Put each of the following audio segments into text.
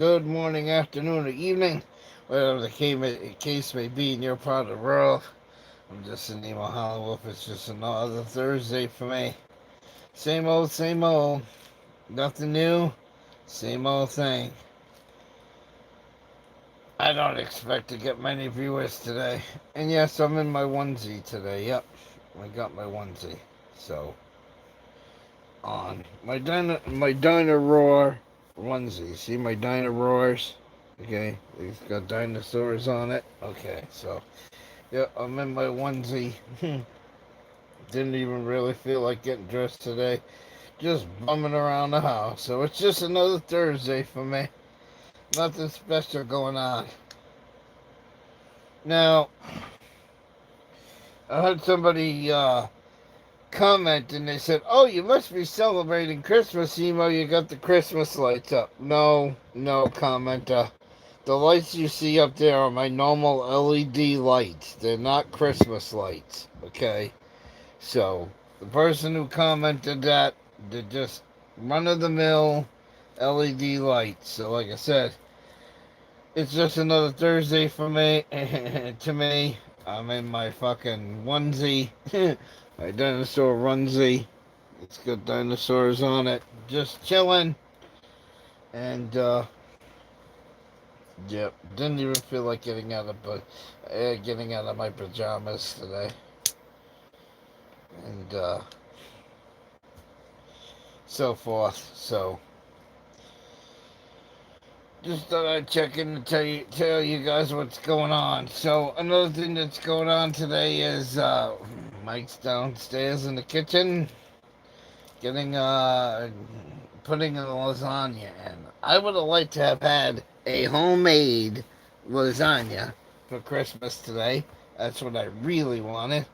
good morning, afternoon, or evening, whatever the case may be in your part of the world. I'm just an emo Hollywood. It's just another Thursday for me. Same old, same old. Nothing new. Same old thing. I don't expect to get many viewers today. And yes, I'm in my onesie today. Yep, I got my onesie. So, on my Dino Roar onesie. See my Dino Roars? Okay, it's got dinosaurs on it. Okay, so yeah, I'm in my onesie. Didn't even really feel like getting dressed today. Just bumming around the house. So it's just another Thursday for me. Nothing special going on. Now, I heard somebody comment and they said, "Oh, you must be celebrating Christmas, Emo. You got the Christmas lights up." No, no, commenter. The lights you see up there are my normal LED lights. They're not Christmas lights, okay? So, the person who commented that, they're just run-of-the-mill LED lights. So, like I said, it's just another Thursday for me. To me, I'm in my fucking onesie, my dinosaur onesie. It's got dinosaurs on it. Just chilling. And, yep, didn't even feel like getting out of my pajamas today. And, so forth. So, just thought I'd check in and tell you guys what's going on. So another thing that's going on today is Mike's downstairs in the kitchen getting putting in lasagna, and I would have liked to have had a homemade lasagna for Christmas today. That's what I really wanted,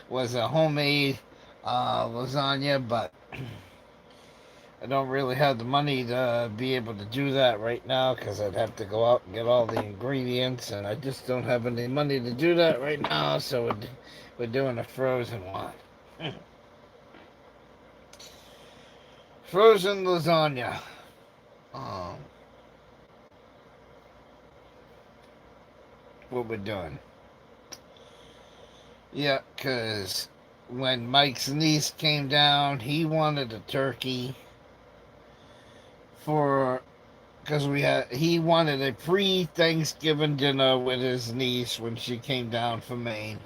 was a homemade lasagna, but I don't really have the money to be able to do that right now because I'd have to go out and get all the ingredients, and I just don't have any money to do that right now, so we're doing a frozen one. Frozen lasagna. Um, what we're doing. Yeah, because when Mike's niece came down, he wanted a turkey for because he wanted a pre-Thanksgiving dinner with his niece when she came down from Maine.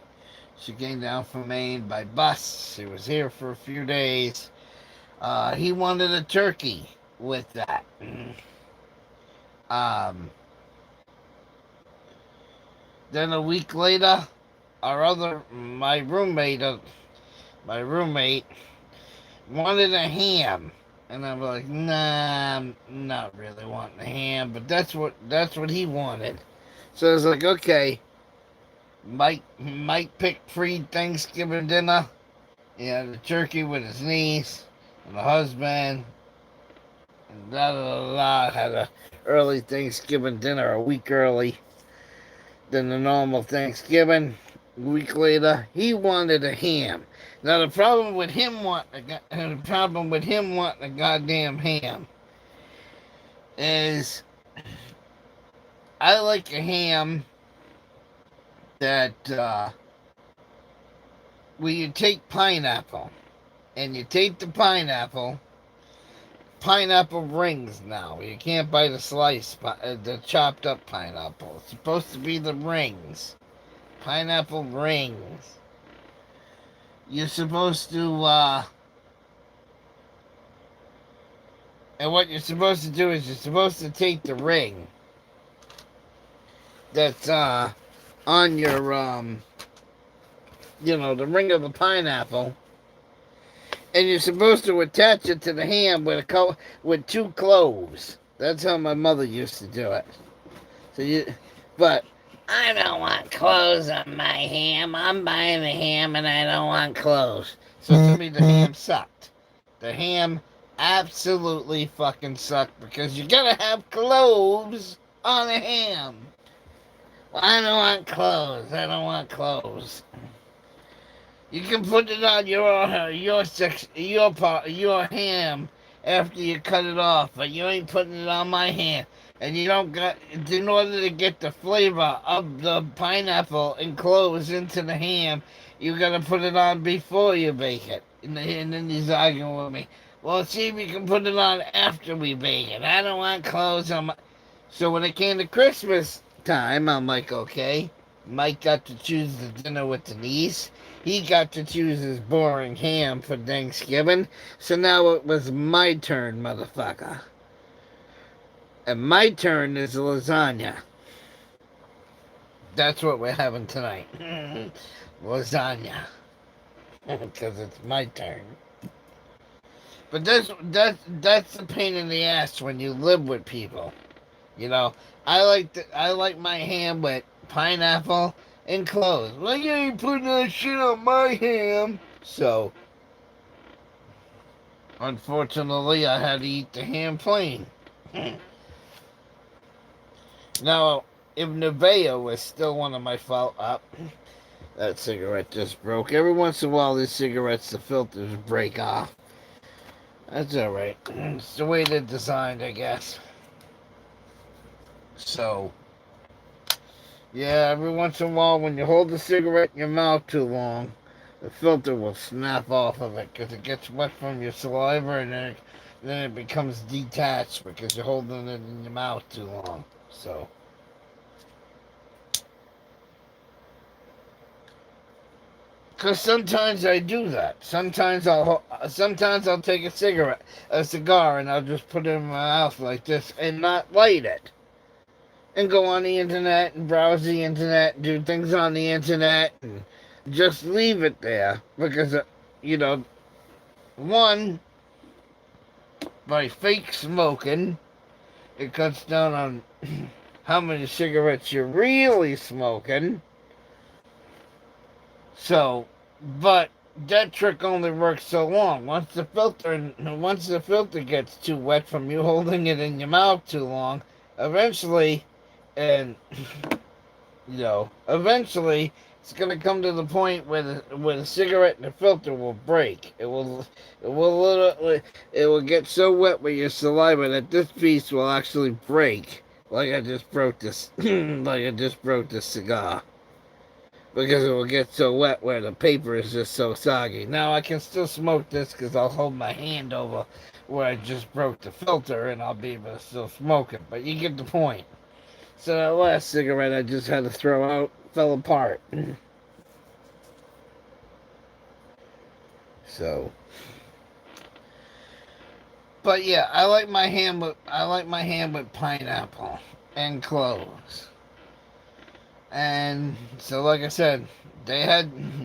She came down from Maine by bus. She was here for a few days. He wanted a turkey with that. Um, then a week later, my roommate wanted a ham. And I'm like, nah, I'm not really wanting a ham, but that's what he wanted. So I was like, okay, Mike picked free Thanksgiving dinner. He had a turkey with his niece and the husband, and da da da da. Had a early Thanksgiving dinner a week early than the normal Thanksgiving. A week later, he wanted a ham. Now the problem with him wanting a goddamn ham is I like a ham that where you take pineapple and you take the pineapple rings now. You can't buy the chopped up pineapple. It's supposed to be the rings. Pineapple rings. You're supposed to, and what you're supposed to do is you're supposed to take the ring that's, on your, the ring of the pineapple, and you're supposed to attach it to the ham with two cloves. That's how my mother used to do it. But I don't want clothes on my ham. I'm buying the ham and I don't want clothes. So to me, the ham sucked. The ham absolutely fucking sucked because you gotta have cloves on a ham. Well, I don't want clothes. I don't want clothes. You can put it on your ham after you cut it off, but you ain't putting it on my ham. and you don't got, in order to get the flavor of the pineapple enclosed into the ham, you gotta put it on before you bake it. And then he's arguing with me. Well, see if you can put it on after we bake it. I don't want clothes on my... So when it came to Christmas time, I'm like, okay. Mike got to choose the dinner with Denise. He got to choose his boring ham for Thanksgiving. So now it was my turn, motherfucker. And my turn is lasagna. That's what we're having tonight. Lasagna. Because it's my turn. But that's the pain in the ass when you live with people. You know, I like my ham with pineapple and cloves. Well, you ain't putting that shit on my ham. So, unfortunately, I had to eat the ham plain. Now, if Nevea was still one of my fault, that cigarette just broke. Every once in a while, these cigarettes, the filters break off. That's alright. It's the way they're designed, I guess. So, yeah, every once in a while, when you hold the cigarette in your mouth too long, the filter will snap off of it because it gets wet from your saliva and then it becomes detached because you're holding it in your mouth too long. So, because sometimes I do that. Sometimes I'll take a cigar, and I'll just put it in my mouth like this and not light it. And go on the internet and browse the internet and do things on the internet and just leave it there because, you know, one, by fake smoking, it cuts down on how many cigarettes you're really smoking. So, but that trick only works so long. Once the filter gets too wet from you holding it in your mouth too long, eventually, and eventually it's gonna come to the point where the cigarette and the filter will break. It will get so wet with your saliva that this piece will actually break. Like I just broke this, like I just broke this cigar. Because it will get so wet where the paper is just so soggy. Now I can still smoke this because I'll hold my hand over where I just broke the filter and I'll be able to still smoke it. But you get the point. So that last cigarette I just had to throw out fell apart. So, but yeah, I like my ham with pineapple and cloves. And so, like I said,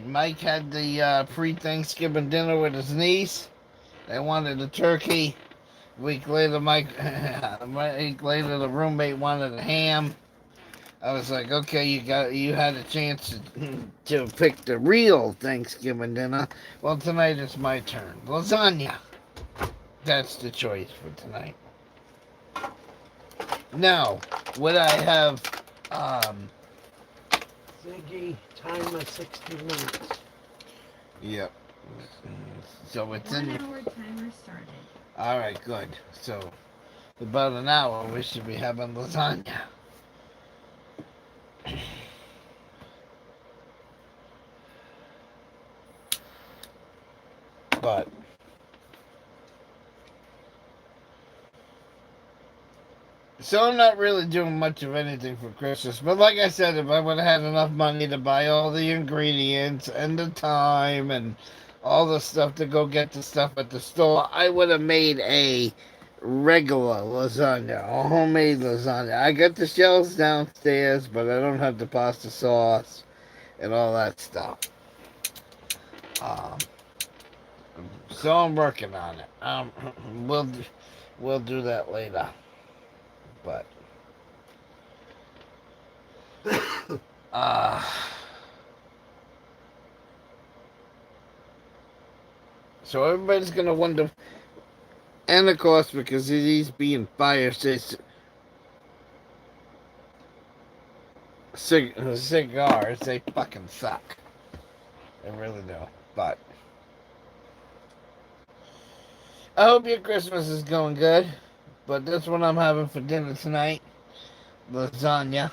Mike had the pre-Thanksgiving dinner with his niece. They wanted a turkey. A week later, a week later, the roommate wanted a ham. I was like, okay, you had a chance to pick the real Thanksgiving dinner. Well, tonight it's my turn. Lasagna. That's the choice for tonight. Now, would I have Ziggy, timer 60 minutes. Yep. So it's 1 hour timer started. All right, good. So about an hour, we should be having lasagna. But so I'm not really doing much of anything for Christmas. But like I said, if I would have had enough money to buy all the ingredients and the time and all the stuff to go get the stuff at the store, I would have made a regular lasagna, a homemade lasagna. I got the shells downstairs, but I don't have the pasta sauce and all that stuff. Um, so I'm working on it. We'll do that later. But so everybody's gonna wonder, and of course because he's being fire cigars, they fucking suck. They really do. But I hope your Christmas is going good. But that's what I'm having for dinner tonight. lasagna.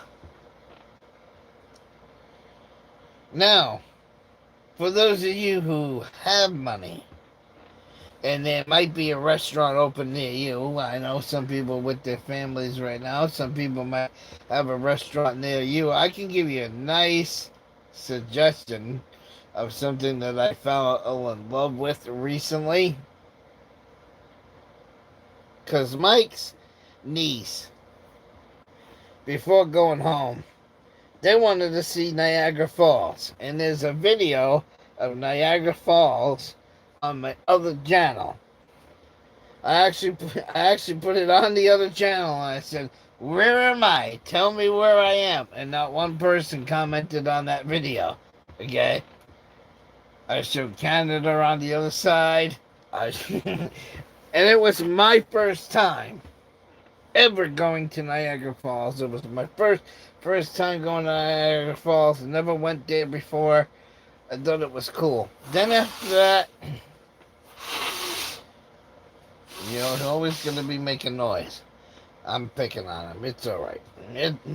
Now, for those of you who have money, and there might be a restaurant open near you. I know some people with their families right now. Some people might have a restaurant near you. I can give you a nice suggestion of something that I fell in love with recently. Because Mike's niece, before going home, they wanted to see Niagara Falls. And there's a video of Niagara Falls on my other channel. I actually put it on the other channel and I said, "Where am I? Tell me where I am." And not one person commented on that video. Okay? I showed Canada on the other side. And it was my first time ever going to Niagara Falls. It was my first time going to Niagara Falls. I never went there before. I thought it was cool. Then after that, he's always going to be making noise. I'm picking on him. It's all right.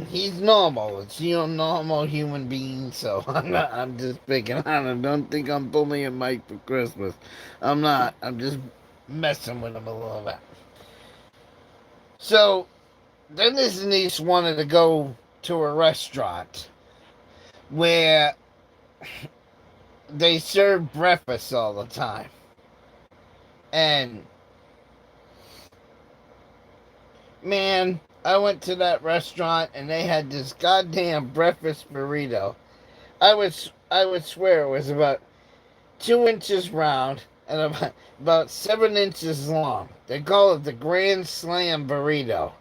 He's normal. It's normal human being. So I'm just picking on him. Don't think I'm bullying Mike for Christmas. I'm not. I'm just messing with him a little bit. So then his niece wanted to go to a restaurant where they serve breakfast all the time, and man, I went to that restaurant and they had this goddamn breakfast burrito. I would swear it was about 2 inches round and about 7 inches long. They call it the Grand Slam burrito.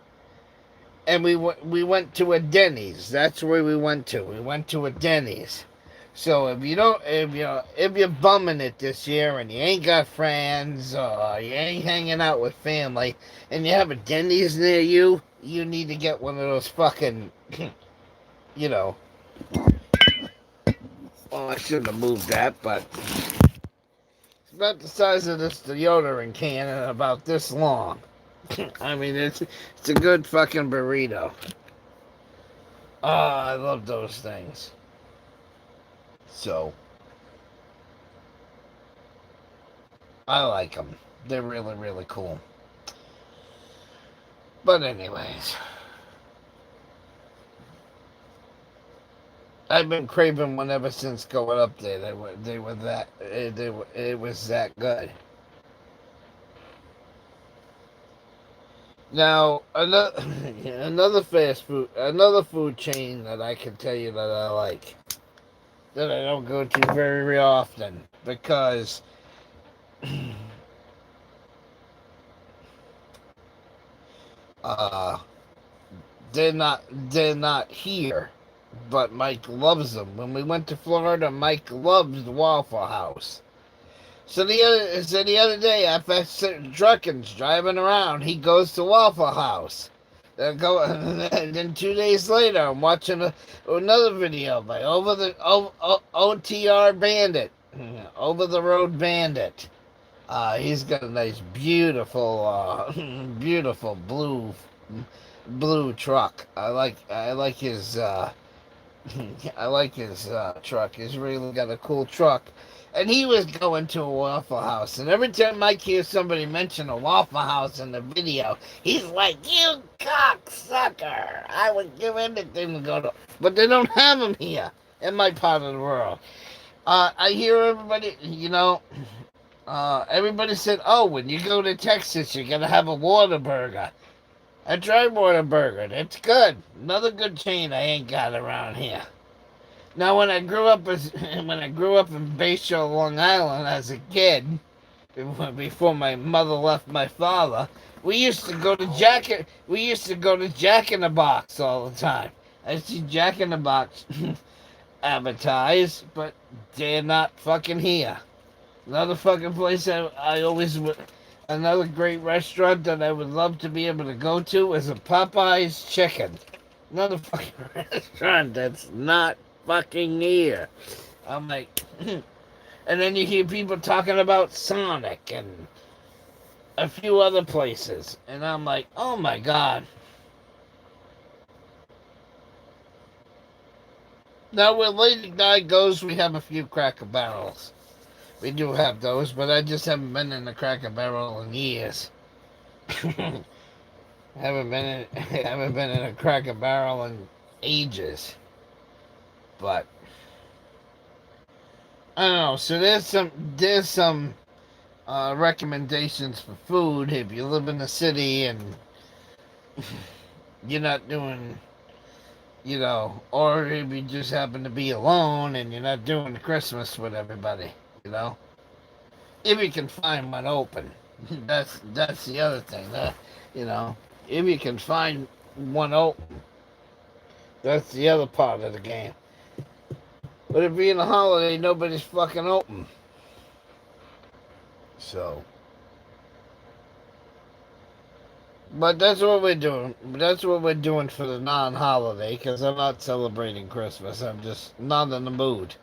And we went to a Denny's. That's where we went to. We went to a Denny's. So if you're bumming it this year and you ain't got friends or you ain't hanging out with family and you have a Denny's near you, you need to get one of those fucking, well, I shouldn't have moved that, but it's about the size of this deodorant can and about this long. I mean, it's a good fucking burrito. Oh, I love those things. So, I like them. They're really, really cool. But anyways, I've been craving one ever since going up there. It was that good. Now, another food chain that I can tell you that I like, that I don't go to very often because they're not here, but Mike loves them. When we went to Florida, Mike loves the Waffle House. So the other day, after Druckens driving around, he goes to Waffle House. And then 2 days later, I'm watching another video by OTR Bandit, Over the Road Bandit. He's got a nice, beautiful, beautiful blue truck. I like his truck. He's really got a cool truck. And he was going to a Waffle House. And every time Mike hears somebody mention a Waffle House in the video, he's like, "You cocksucker! I would give anything to go to..." But they don't have them here in my part of the world. I hear everybody, everybody said, "Oh, when you go to Texas, you're going to have a Whataburger." I tried Whataburger. It's good. Another good chain I ain't got around here. Now, when I grew up in Bayshore, Long Island, as a kid, before my mother left my father, we used to go to Jack in the Box all the time. I see Jack in the Box advertised, but they're not fucking here. Another fucking place another great restaurant that I would love to be able to go to is a Popeye's Chicken. Another fucking restaurant that's not fucking here. I'm like, and then you hear people talking about Sonic and a few other places, and I'm like, oh my god. Now, where Lady Di goes, we have a few Cracker Barrels. We do have those, but I just haven't been in a Cracker Barrel in years. haven't been in a Cracker Barrel in ages. But I don't know. So there's some recommendations for food if you live in the city and you're not doing, or if you just happen to be alone and you're not doing Christmas with everybody, you know. If you can find one open, that's the other thing. You know, if you can find one open, that's the other part of the game. But if you're in a holiday, nobody's fucking open. So, but that's what we're doing. That's what we're doing for the non-holiday because I'm not celebrating Christmas. I'm just not in the mood.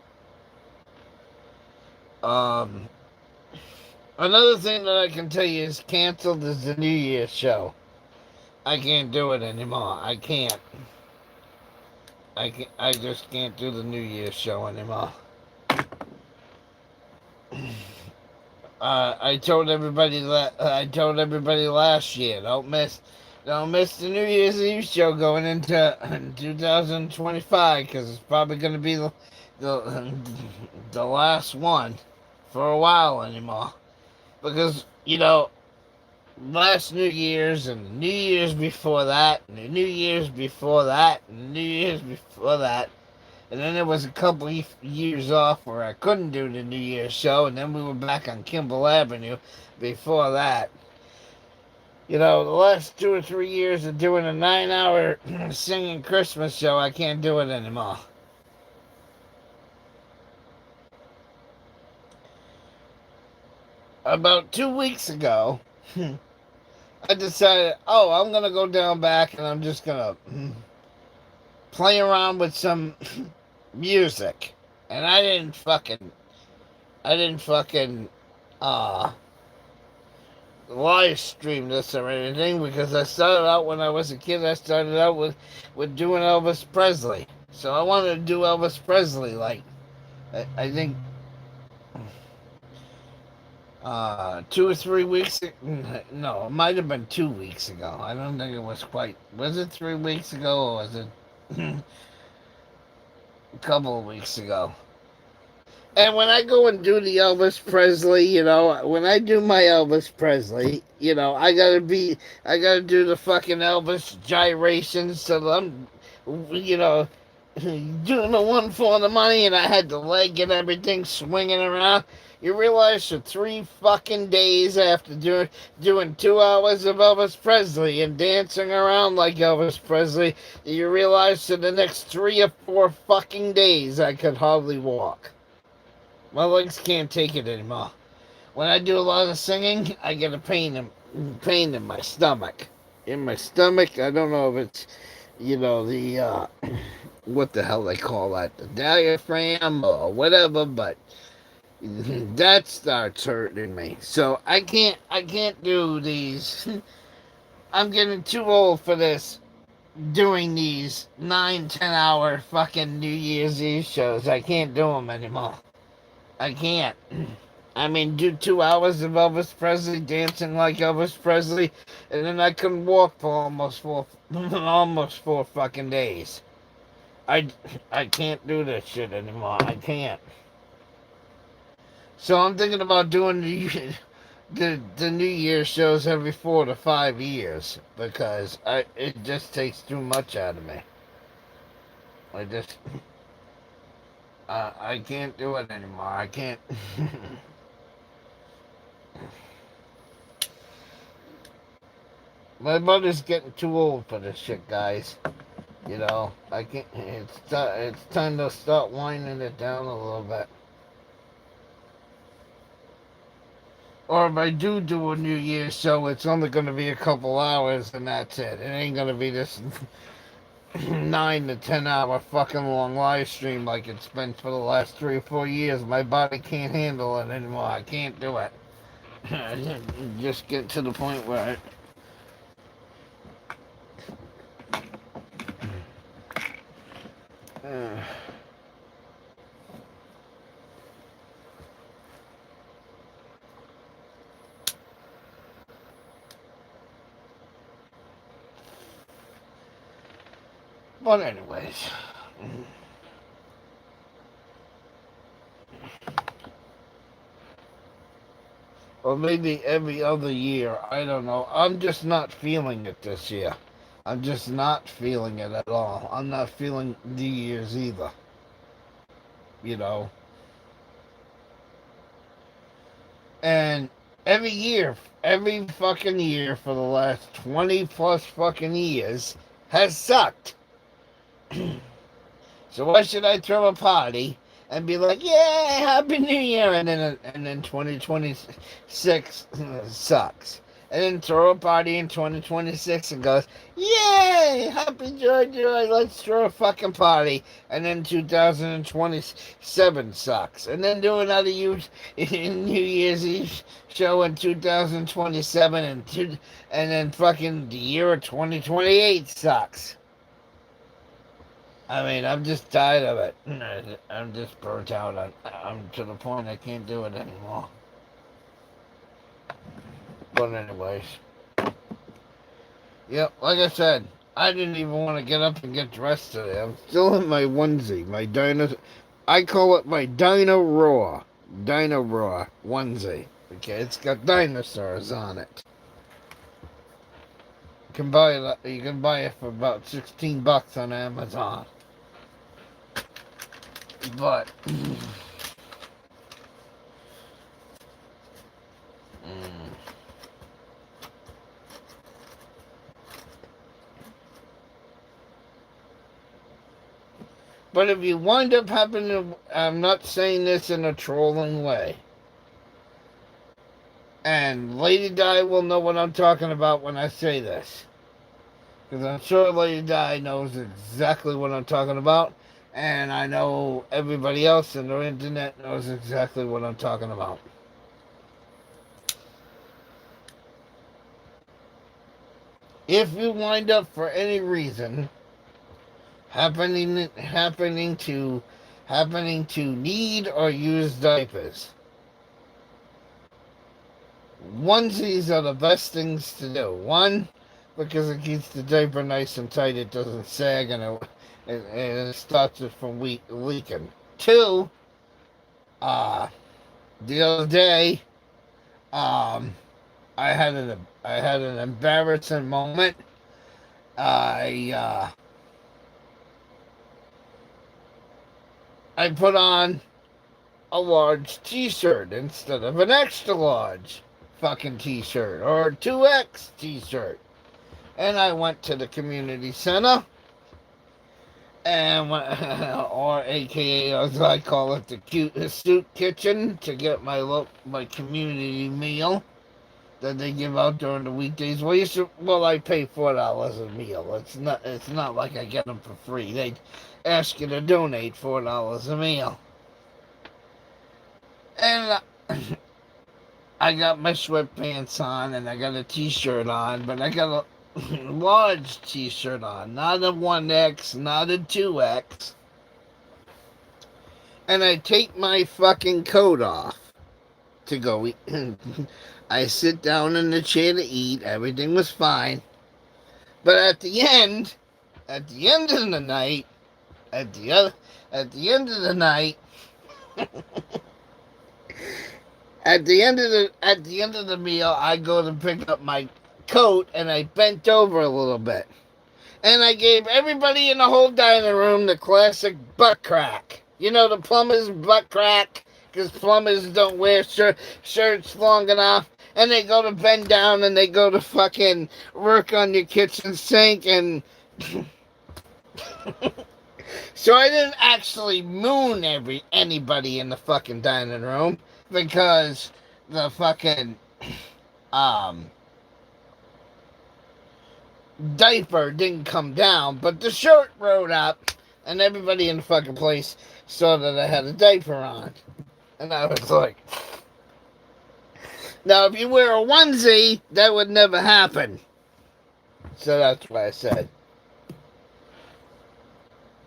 Um, Another thing that I can tell you is canceled is the New Year's show. I can't do it anymore. I can't. I just can't do the New Year's show anymore. I told everybody last year, don't miss the New Year's Eve show going into 2025 because it's probably going to be the the last one for a while anymore. Because last New Year's and the New Year's before that and the New Year's before that and the New Year's before that. And then there was a couple years off where I couldn't do the New Year's show, and then we were back on Kimball Avenue before that. The last 2 or 3 years of doing a 9-hour singing Christmas show, I can't do it anymore. About 2 weeks ago, I decided, I'm going to go down back and I'm just going to play around with some music. And I didn't fucking live stream this or anything because I started out when I was a kid. I started out with doing Elvis Presley. So I wanted to do Elvis Presley like I think 2 or 3 weeks. No, it might have been 2 weeks ago. I don't think it was quite. Was it 3 weeks ago or was it a couple of weeks ago? And when I go and do the Elvis Presley, when I do my Elvis Presley, I gotta do the fucking Elvis gyrations. So I'm, doing the one for the money, and I had the leg and everything swinging around. You realize for 3 fucking days after doing 2 hours of Elvis Presley and dancing around like Elvis Presley, you realize for the next 3 or 4 fucking days I could hardly walk. My legs can't take it anymore. When I do a lot of singing, I get a pain in my stomach. In my stomach, I don't know if it's, the, what the hell they call that, the diaphragm or whatever, but that starts hurting me. So I can't do these. I'm getting too old for this, doing these 9, 10 hour fucking New Year's Eve shows. I can't do them anymore. I can't. I mean, do 2 hours of Elvis Presley dancing like Elvis Presley, and then I couldn't walk for almost 4 fucking days. I can't do this shit anymore. I can't. So I'm thinking about doing the New Year shows every 4 to 5 years because it just takes too much out of me. I just I can't do it anymore. I can't. My mother's getting too old for this shit, guys. I can't. It's time to start winding it down a little bit. Or if I do a New Year's show, it's only going to be a couple hours and that's it. It ain't going to be this 9 to 10 hour fucking long live stream like it's been for the last 3 or 4 years. My body can't handle it anymore. I can't do it. I just get to the point where But anyways. Or maybe every other year. I don't know. I'm just not feeling it this year. I'm just not feeling it at all. I'm not feeling New Year's either. You know. And every year, every fucking year for the last 20 plus fucking years has sucked. So why should I throw a party and be like, "Yeah, Happy New Year," and then 2026 sucks, and then throw a party in 2026 and goes, "Yay, Happy Joy, let's throw a fucking party," and then 2027 sucks, and then do another New Year's Eve show in 2027, and then fucking the year of 2028 sucks. I mean, I'm just tired of it. I'm just burnt out. I'm to the point I can't do it anymore. But anyways, yep. Like I said, I didn't even want to get up and get dressed today. I'm still in my onesie, my dino. I call it my Dino Raw onesie. Okay, it's got dinosaurs on it. You can buy it for about $16 on Amazon. But but if you wind up happening to, I'm not saying this in a trolling way. And Lady Di will know what I'm talking about when I say this. Because I'm sure Lady Di knows exactly what I'm talking about. And I know everybody else in the internet knows exactly what I'm talking about. If you wind up for any reason happening to need or use diapers, onesies are the best things to do. One, because it keeps the diaper nice and tight, it doesn't sag, and it stops it from leaking. Two, the other day, I had an embarrassing moment. I put on a large T-shirt instead of an extra large fucking T-shirt or a 2X T-shirt, and I went to the community center, and or AKA as I call it, the cute soup kitchen, to get my community meal that they give out during the weekdays. Well, I pay $4 a meal. It's not like I get them for free. They ask you to donate $4 a meal. And I got my sweatpants on, and I got a T-shirt on, but I got a large T-shirt on, not a 1X, not a 2X. And I take my fucking coat off to go eat. I sit down in the chair to eat. Everything was fine. But at the end of the night, at the end of the night, at the end of the meal, I go to pick up my coat, and I bent over a little bit, and I gave everybody in the whole dining room the classic butt crack. You know, the plumber's butt crack, because plumbers don't wear shirts long enough, and they go to bend down, and they go to fucking work on your kitchen sink, and so I didn't actually moon anybody in the fucking dining room, because the fucking diaper didn't come down, but the shirt rode up, and everybody in the fucking place saw that I had a diaper on. And I was like, now if you wear a onesie, that would never happen. So that's what I said.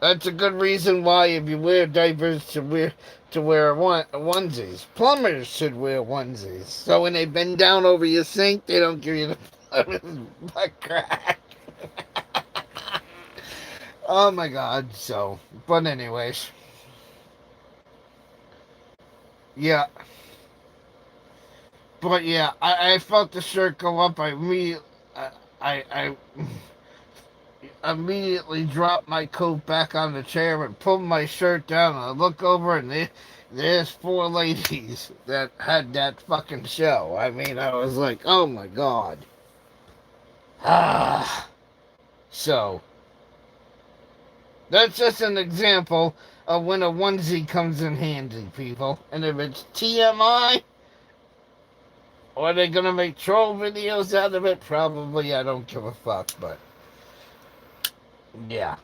That's a good reason why, if you wear diapers, to wear onesies. Plumbers should wear onesies, so when they bend down over your sink, they don't give you the plumber's butt crack. Oh my god, so. But, anyways. Yeah. But, yeah, I felt the shirt go up. I immediately dropped my coat back on the chair and pulled my shirt down. And I look over and there's four ladies that had that fucking show. I mean, I was like, oh my god. Ah. So, that's just an example of when a onesie comes in handy, people. And if it's TMI, or are they gonna make troll videos out of it? Probably. I don't give a fuck, but yeah.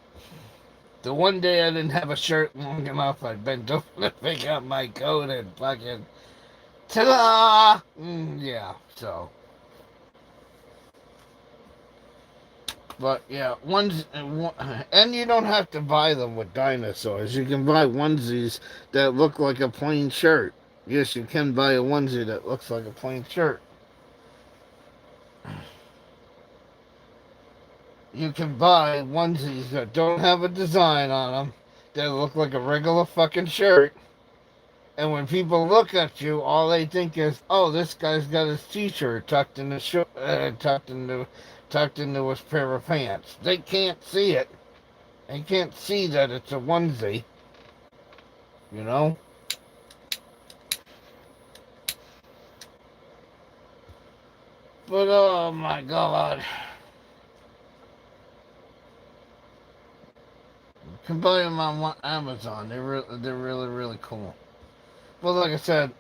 The one day I didn't have a shirt long enough, I bent over to pick up my coat and fucking ta-da! Yeah, so. But yeah, and you don't have to buy them with dinosaurs. You can buy onesies that look like a plain shirt. Yes, you can buy a onesie that looks like a plain shirt. You can buy onesies that don't have a design on them, that look like a regular fucking shirt. And when people look at you, all they think is, "Oh, this guy's got his t-shirt tucked into his pair of pants." They can't see it. They can't see that it's a onesie. You know. But oh my god, you can buy them on Amazon. They're really really cool. But like I said,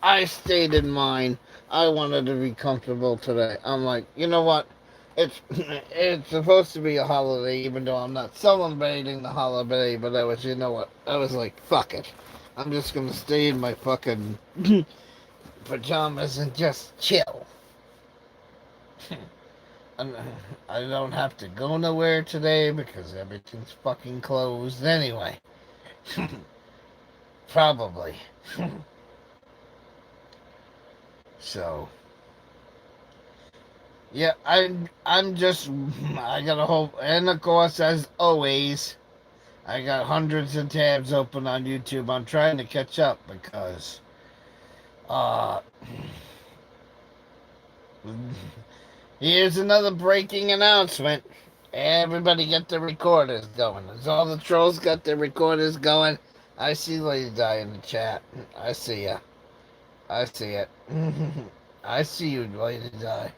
I stayed in mine. I wanted to be comfortable today. I'm like, you know what? It's supposed to be a holiday, even though I'm not celebrating the holiday. But you know what? I was like, fuck it. I'm just gonna stay in my fucking pajamas and just chill. And I don't have to go nowhere today because everything's fucking closed anyway. Probably. So. Yeah, I'm just I got a whole, and of course, as always, I got hundreds of tabs open on YouTube. I'm trying to catch up because uh here's another breaking announcement. Everybody get their recorders going. As all the trolls got their recorders going. I see Lady Di in the chat. I see ya. I see it. I see you, Lady Di.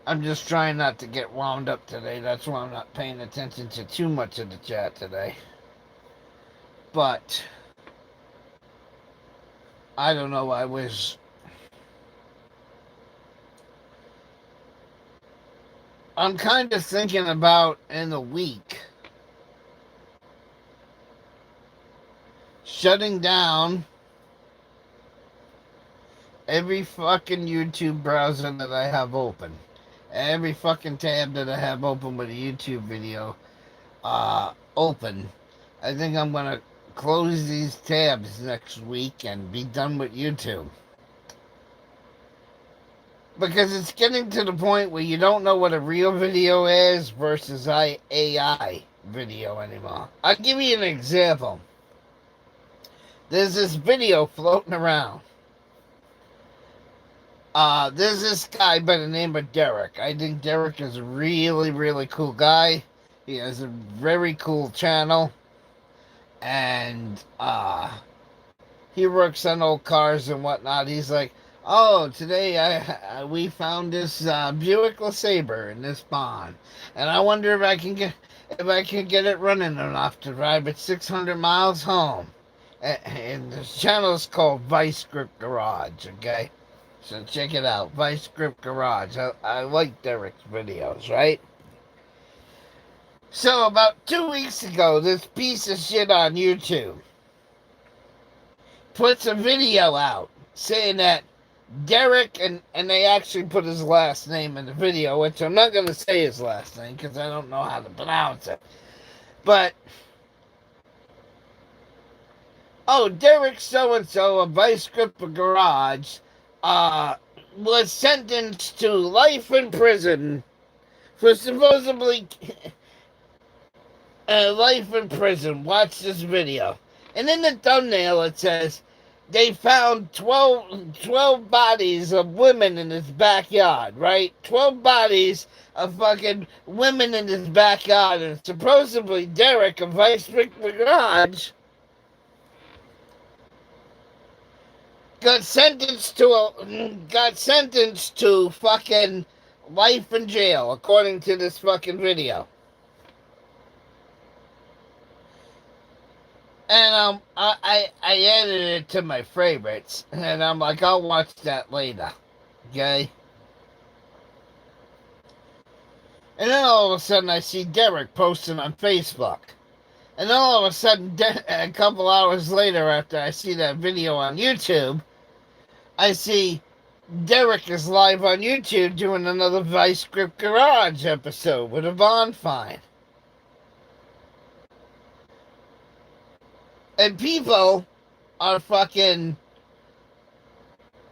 I'm just trying not to get wound up today. That's why I'm not paying attention to too much of the chat today. But I don't know. I'm kind of thinking about in a week shutting down every fucking YouTube browser that I have open. Every fucking tab that I have open with a YouTube video open. I think I'm gonna close these tabs next week and be done with YouTube. Because it's getting to the point where you don't know what a real video is versus AI video anymore. I'll give you an example. There's this video floating around. There's this guy by the name of Derek. I think Derek is a really, really cool guy. He has a very cool channel. And, he works on old cars and whatnot. He's like, "Oh, today we found this, Buick LeSabre in this pond. And I wonder if I can get it running enough to drive it 600 miles home." And the channel's called Vice Grip Garage, okay? So check it out, Vice Grip Garage. I like Derek's videos, right? So about 2 weeks ago, this piece of shit on YouTube puts a video out saying that Derek, and they actually put his last name in the video, which I'm not going to say his last name because I don't know how to pronounce it. But, Derek so-and-so of Vice Grip Garage was sentenced to life in prison for supposedly life in prison. Watch this video. And in the thumbnail it says, they found 12 bodies of women in his backyard, right? 12 bodies of fucking women in his backyard. And supposedly Derek of Vice Victor Garage got sentenced to fucking life in jail, according to this fucking video. And I added it to my favorites, and I'm like, I'll watch that later, okay? And then all of a sudden I see Derek posting on Facebook. And then all of a sudden, a couple hours later after I see that video on YouTube, I see Derek is live on YouTube doing another Vice Grip Garage episode with a bonfire. And people are fucking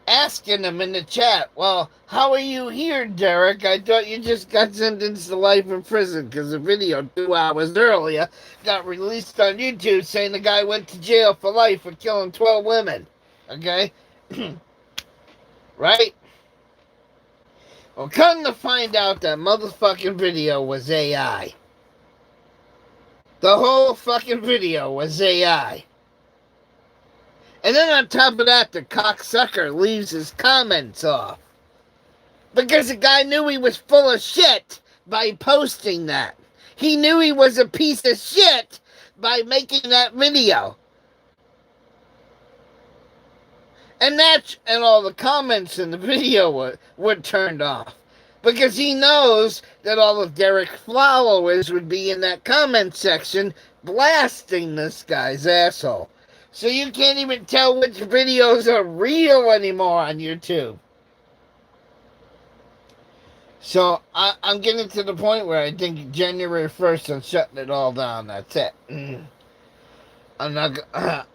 asking him in the chat, well, how are you here, Derek? I thought you just got sentenced to life in prison, because the video 2 hours earlier got released on YouTube saying the guy went to jail for life for killing 12 women. Okay? Right? Well, come to find out that motherfucking video was AI. The whole fucking video was AI. And then on top of that, the cocksucker leaves his comments off. Because the guy knew he was full of shit by posting that. He knew he was a piece of shit by making that video. And all the comments in the video were turned off. Because he knows that all of Derek's followers would be in that comment section blasting this guy's asshole. So you can't even tell which videos are real anymore on YouTube. So I'm getting to the point where I think January 1st I'm shutting it all down. That's it. I'm not.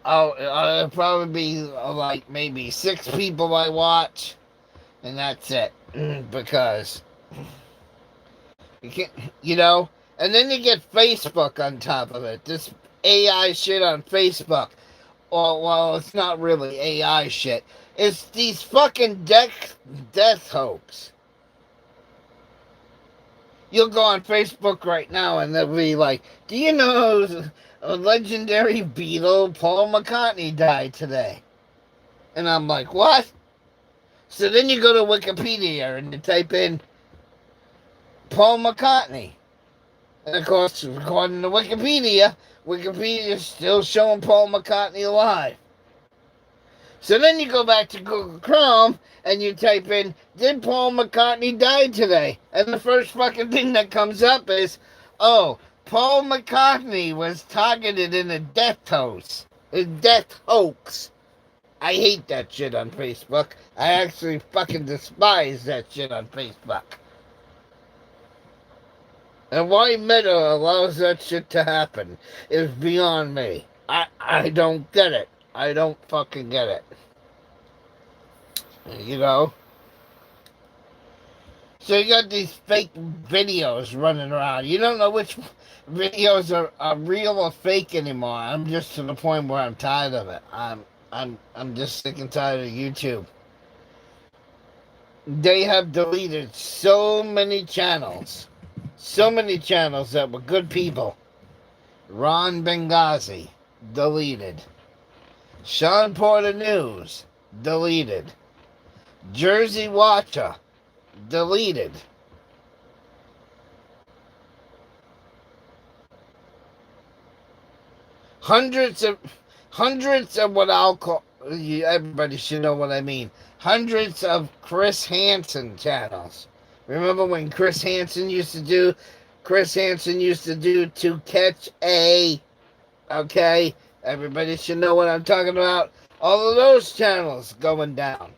I'll probably be like maybe 6 people I watch, and that's it. Because you can't, and then you get Facebook on top of it. This AI shit on Facebook. Well, it's not really AI shit. It's these fucking death hoax. You'll go on Facebook right now and they'll be like, do you know a legendary Beatle, Paul McCartney, died today? And I'm like, what? So then you go to Wikipedia and you type in Paul McCartney. And of course, according to Wikipedia is still showing Paul McCartney alive. So then you go back to Google Chrome and you type in, did Paul McCartney die today? And the first fucking thing that comes up is, oh, Paul McCartney was targeted in a death hoax. I hate that shit on Facebook. I actually fucking despise that shit on Facebook. And why Meta allows that shit to happen is beyond me. I don't get it. I don't fucking get it. So you got these fake videos running around. You don't know which videos are real or fake anymore. I'm just to the point where I'm tired of it. I'm just sick and tired of YouTube. They have deleted so many channels. So many channels that were good people. Ron Benghazi, deleted. Sean Porter News, deleted. Jersey Watcher, deleted. Hundreds of what I'll call, everybody should know what I mean. Hundreds of Chris Hansen channels. Remember when Chris Hansen used to do To Catch A, okay? Everybody should know what I'm talking about. All of those channels going down.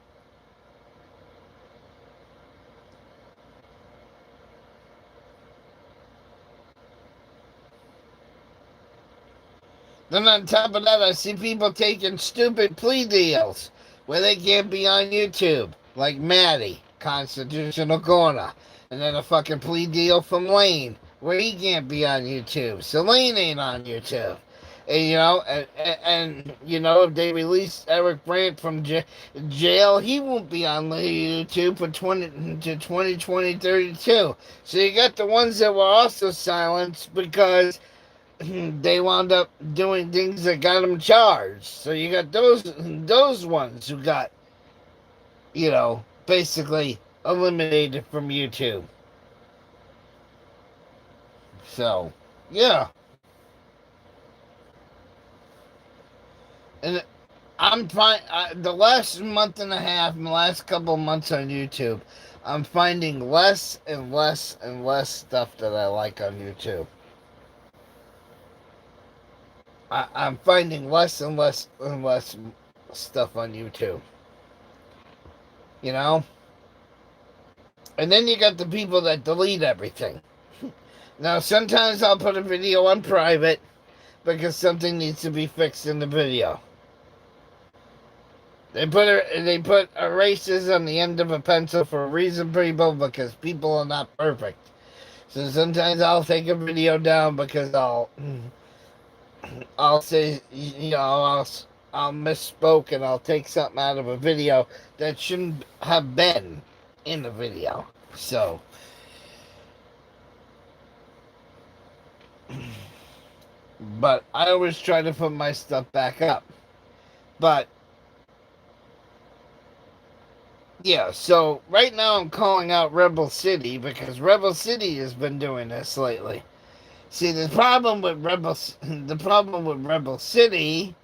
Then on top of that, I see people taking stupid plea deals where they can't be on YouTube. Like Maddie, Constitutional Corner. And then a fucking plea deal from Lane, where he can't be on YouTube. Celine ain't on YouTube. And if they release Eric Brandt from jail, he won't be on YouTube for 2032. So you got the ones that were also silenced because they wound up doing things that got them charged. So you got those ones who got, basically eliminated from YouTube. So, yeah. And I'm fine. The last month and a half, the last couple of months on YouTube, I'm finding less and less and less stuff that I like on YouTube. I'm finding less and less and less stuff on YouTube. You know? And then you got the people that delete everything. Now, sometimes I'll put a video on private because something needs to be fixed in the video. They put erasers on the end of a pencil for a reason, people, because people are not perfect. So sometimes I'll take a video down because I'll say, I'll misspoke and I'll take something out of a video that shouldn't have been in the video. So, but I always try to put my stuff back up. But yeah, so right now I'm calling out Rebel City because Rebel City has been doing this lately. See, the problem with Rebel City,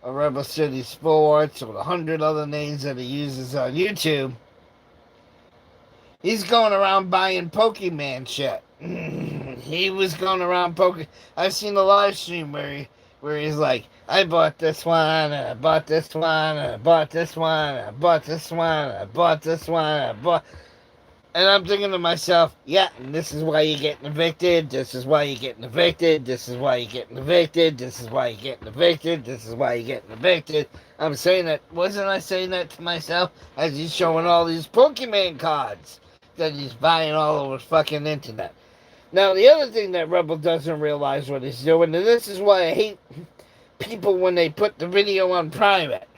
or Rebel City Sports, or the 100 other names that he uses on YouTube, he's going around buying Pokemon shit. He was going around I've seen a live stream where he's like, I bought this one, and I bought this one, and I bought this one, and I bought this one, and I bought this one, and I bought... And I'm thinking to myself, yeah, and this is why you're getting evicted, this is why you're getting evicted, this is why you're getting evicted, this is why you're getting evicted, this is why you're getting evicted. I'm saying that, wasn't I saying that to myself as he's showing all these Pokemon cards that he's buying all over the fucking internet? Now, the other thing that Rebel doesn't realize what he's doing, and this is why I hate people when they put the video on private.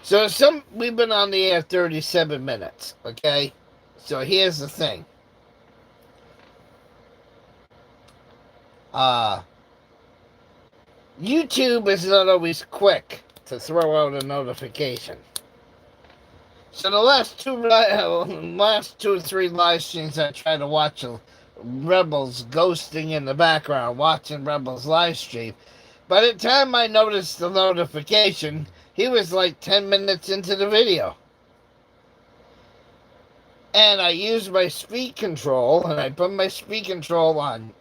So we've been on the air 37 minutes, okay? So here's the thing. YouTube is not always quick to throw out a notification. So the last two or three live streams I tried to watch Rebels ghosting in the background, watching Rebels live stream. By the time I noticed the notification, he was like 10 minutes into the video. And I used my speed control, and I put my speed control on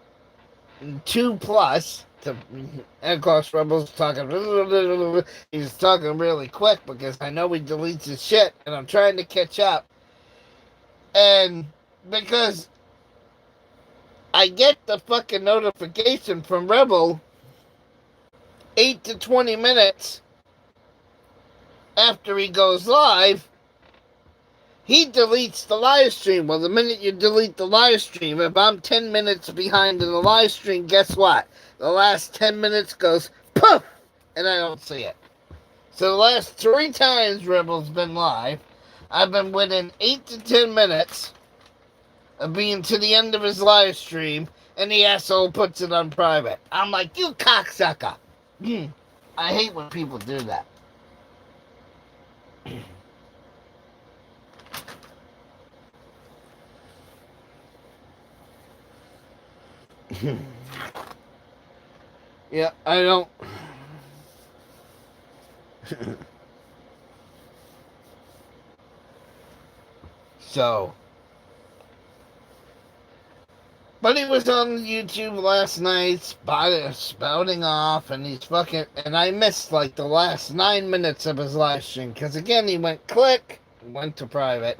2+. And of course, Rebel's talking. He's talking really quick because I know he deletes his shit, and I'm trying to catch up. And because I get the fucking notification from Rebel 8 to 20 minutes after he goes live, he deletes the live stream. Well, the minute you delete the live stream, if I'm 10 minutes behind in the live stream, guess what? The last 10 minutes goes poof, and I don't see it. So the last 3 times Rebel's been live, I've been within 8 to 10 minutes of being to the end of his live stream, and the asshole puts it on private. I'm like, you cocksucker. I hate when people do that. Yeah, I don't. So, but he was on YouTube last night, spouting off, and he's fucking. And I missed like the last 9 minutes of his live stream because again he went click, went to private.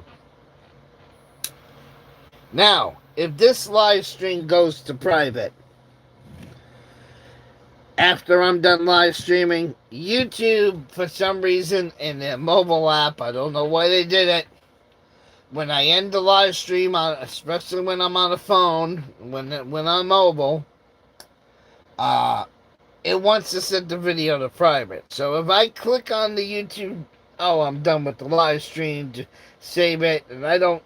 Now, if this live stream goes to private, after I'm done live streaming, YouTube, for some reason, in their mobile app, I don't know why they did it, when I end the live stream, especially when I'm on a phone, when I'm mobile, uh, it wants to set the video to private. So if I click on the YouTube, oh, I'm done with the live stream, to save it, and I don't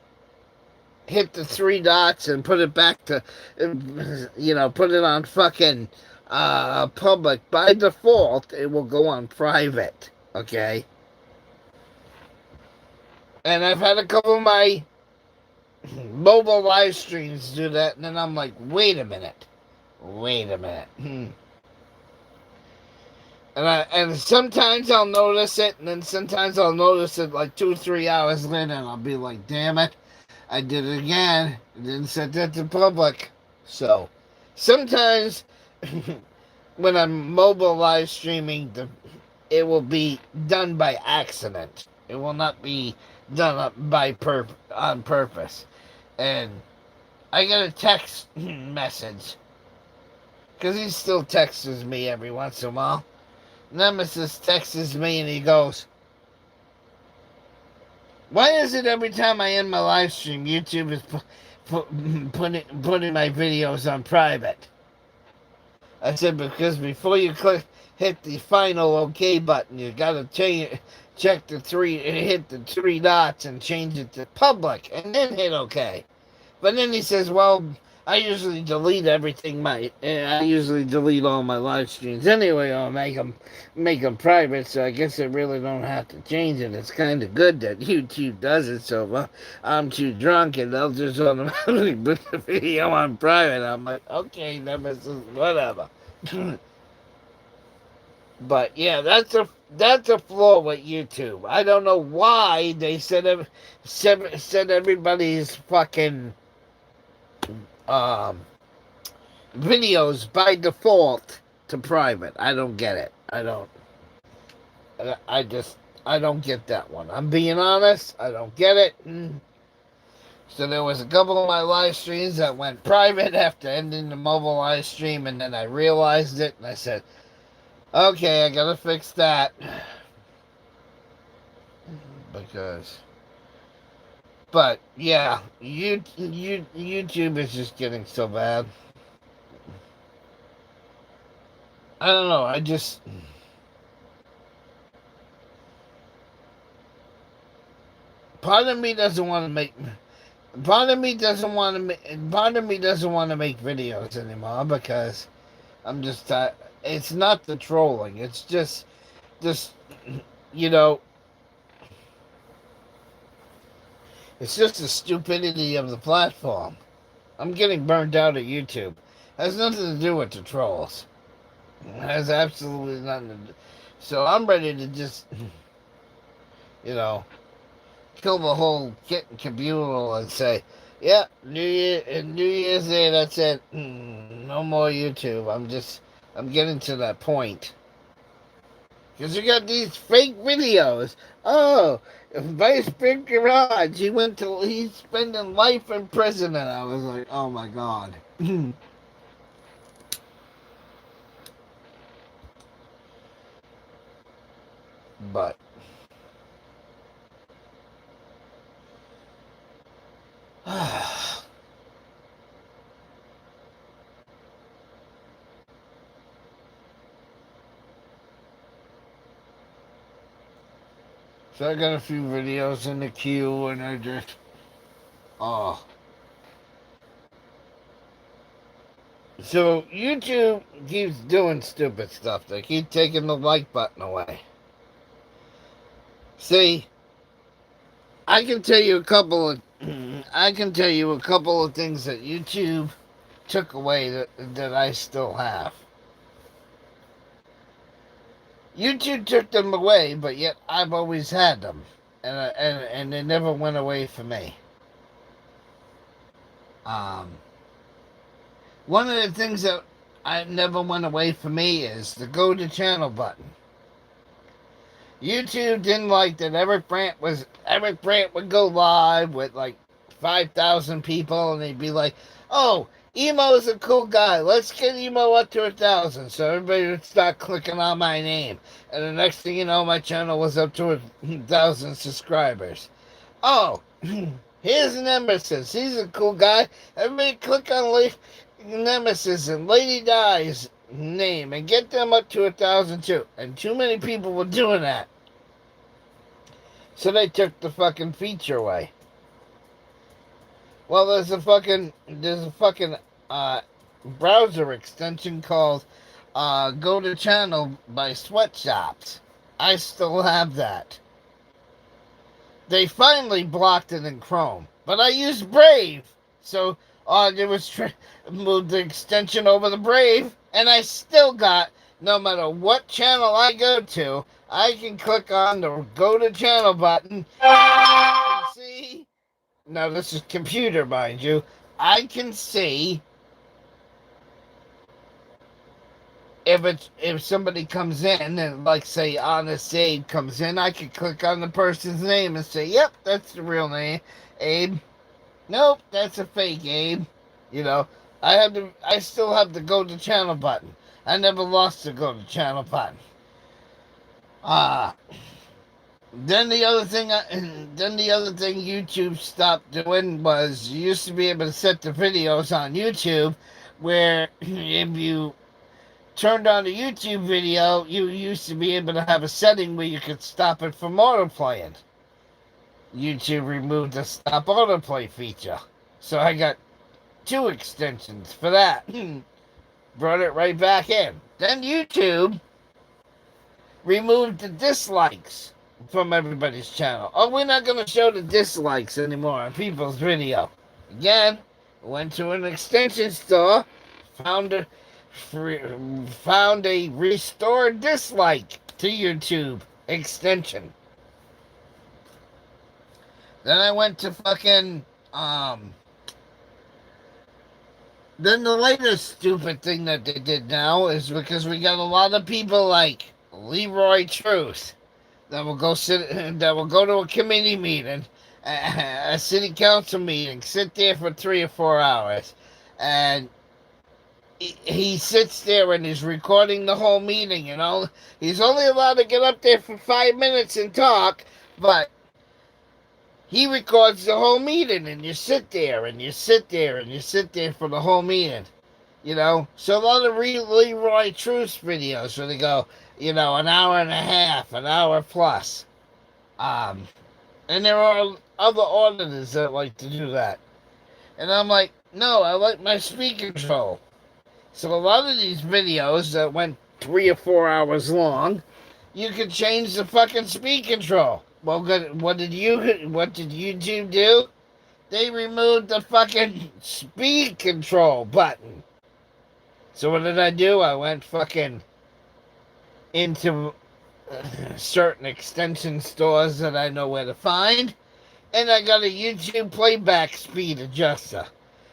hit the three dots and put it back to, put it on fucking public, by default, it will go on private, okay? And I've had a couple of my mobile live streams do that, and then I'm like, wait a minute. And sometimes I'll notice it, and then sometimes I'll notice it like 2 or 3 hours later, and I'll be like, damn it, I did it again. I didn't set that to public. So, sometimes when I'm mobile live streaming, it will be done by accident. It will not be done on purpose. And I get a text message, because he still texts me every once in a while. Nemesis texts me and he goes, why is it every time I end my live stream, YouTube is putting my videos on private? I said, because before you hit the final OK button, you gotta hit the 3 dots and change it to public, and then hit OK. But then he says, well, I usually delete everything. I usually delete all my live streams anyway, or make them private. So I guess I really don't have to change it. It's kind of good that YouTube does it. So I'm too drunk, and they'll just automatically put the video on private. I'm like, okay, whatever. But yeah, that's a flaw with YouTube. I don't know why they set everybody's fucking videos by default to private. I don't get it. I don't get that one. I'm being honest. I don't get it. So there was a couple of my live streams that went private after ending the mobile live stream, and then I realized it, and I said, okay, I gotta fix that. But yeah, YouTube is just getting so bad. I don't know. Part of me doesn't want to make videos anymore, because I'm just it's not the trolling. It's just you know. It's just the stupidity of the platform. I'm getting burned out at YouTube. It has nothing to do with the trolls. It has absolutely nothing to do. So I'm ready to just, kill the whole kit and caboodle and say, yeah, New Year's Day, that's it. No more YouTube. I'm getting to that point. Because you got these fake videos. Oh, Vice Big Garage. He's spending life in prison. And I was like, oh my God. But. So I got a few videos in the queue, and I just, So YouTube keeps doing stupid stuff. They keep taking the like button away. See, I can tell you a couple of things that YouTube took away that I still have. YouTube took them away, but yet I've always had them, and they never went away for me. One of the things that I never went away for me is the go to channel button. YouTube didn't like that Eric Brandt would go live with like 5,000 people, and they'd be like, oh, Emo is a cool guy. Let's get Emo up to 1,000. So everybody would start clicking on my name. And the next thing you know, my channel was up to 1,000 subscribers. Oh, Here's Nemesis. He's a cool guy. Everybody click on Nemesis and Lady Di's name and get them up to 1,000 too. And too many people were doing that. So they took the fucking feature away. Well, there's a fucking browser extension called Go to Channel by Sweatshops. I still have that. They finally blocked it in Chrome, but I used Brave, so all I did was move the extension over to Brave, and I still got, no matter what channel I go to, I can click on the Go to Channel button. I can see. Now this is computer, mind you. I can see if somebody comes in and like say Honest Abe comes in, I could click on the person's name and say, "Yep, that's the real name, Abe." Nope, that's a fake Abe. You know, I still have the Go to Channel button. I never lost the Go to Channel button. Uh then the other thing YouTube stopped doing was you used to be able to set the videos on YouTube where if you turned on a YouTube video, you used to be able to have a setting where you could stop it from autoplaying. YouTube removed the stop autoplay feature. So I got 2 extensions for that. Brought it right back in. Then YouTube removed the dislikes from everybody's channel. Oh, we're not going to show the dislikes anymore on people's video. Again, went to an extension store, found a restore dislike to YouTube extension. Then I went to fucking then the latest stupid thing that they did now is because we got a lot of people like Leroy Truth that will go to a committee meeting, a city council meeting, sit there for 3 or 4 hours, and he sits there and he's recording the whole meeting. He's only allowed to get up there for 5 minutes and talk, but he records the whole meeting, and you sit there and you sit there and you sit there for the whole meeting. So a lot of Leroy Truth videos where they go, an hour and a half, an hour plus. And there are other auditors that like to do that. And I'm like, no, I like my speed control. So a lot of these videos that went 3 or 4 hours long, you could change the fucking speed control. Well, good. What did YouTube do? They removed the fucking speed control button. So what did I do? I went fucking into certain extension stores that I know where to find, and I got a YouTube playback speed adjuster.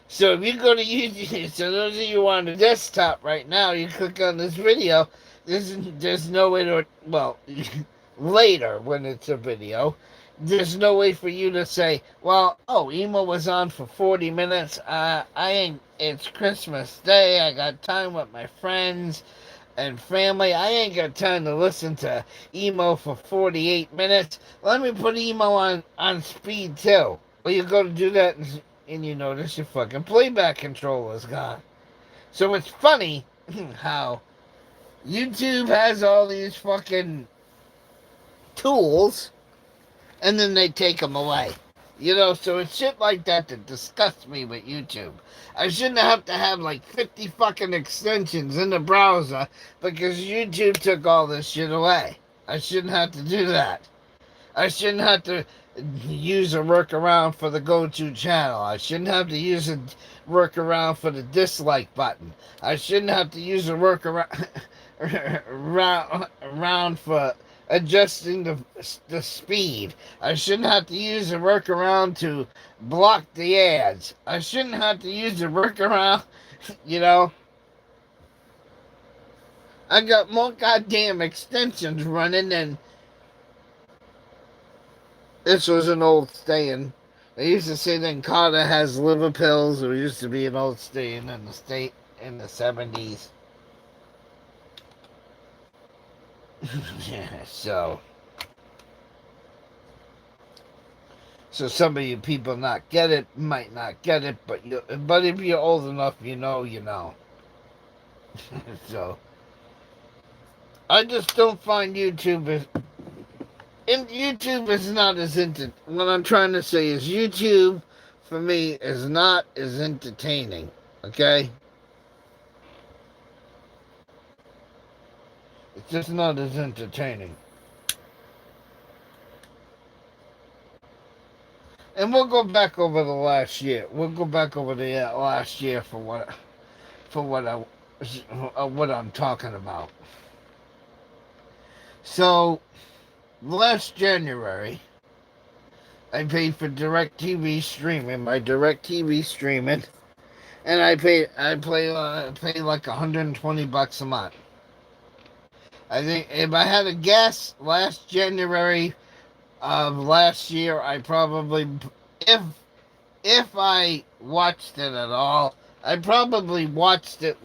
So if you go to YouTube, so those of you on the desktop right now, you click on this video, there's no way to, well, later when it's a video, there's no way for you to say, well, emo was on for 40 minutes. It's Christmas Day. I got time with my friends and family. I ain't got time to listen to emo for 48 minutes. Let me put emo on speed too. Well, you go to do that and you notice your fucking playback controller is gone. So it's funny how YouTube has all these fucking tools and then they take them away. So it's shit like that that disgusts me with YouTube. I shouldn't have to have like 50 fucking extensions in the browser because YouTube took all this shit away. I shouldn't have to do that. I shouldn't have to use a workaround for the go-to channel. I shouldn't have to use a workaround for the dislike button. I shouldn't have to use a workaround for adjusting the speed. I shouldn't have to use a workaround to block the ads. I shouldn't have to use a workaround, I got more goddamn extensions running than... This was an old saying. They used to say that Carter has liver pills. It used to be an old saying in the state in the 70s. Yeah, so So some of you people not get it, might not get it, but if you're old enough, you know, you know. So I just don't find YouTube is not as what I'm trying to say is YouTube for me is not as entertaining. Okay? It's just not as entertaining. And we'll go back over the last year. We'll go back over the last year for what I'm talking about. So last January, I paid for DirecTV streaming, my DirecTV streaming, and I pay like $120 a month. I think if I had to guess, last January of last year, I probably, if I watched it at all, I probably watched it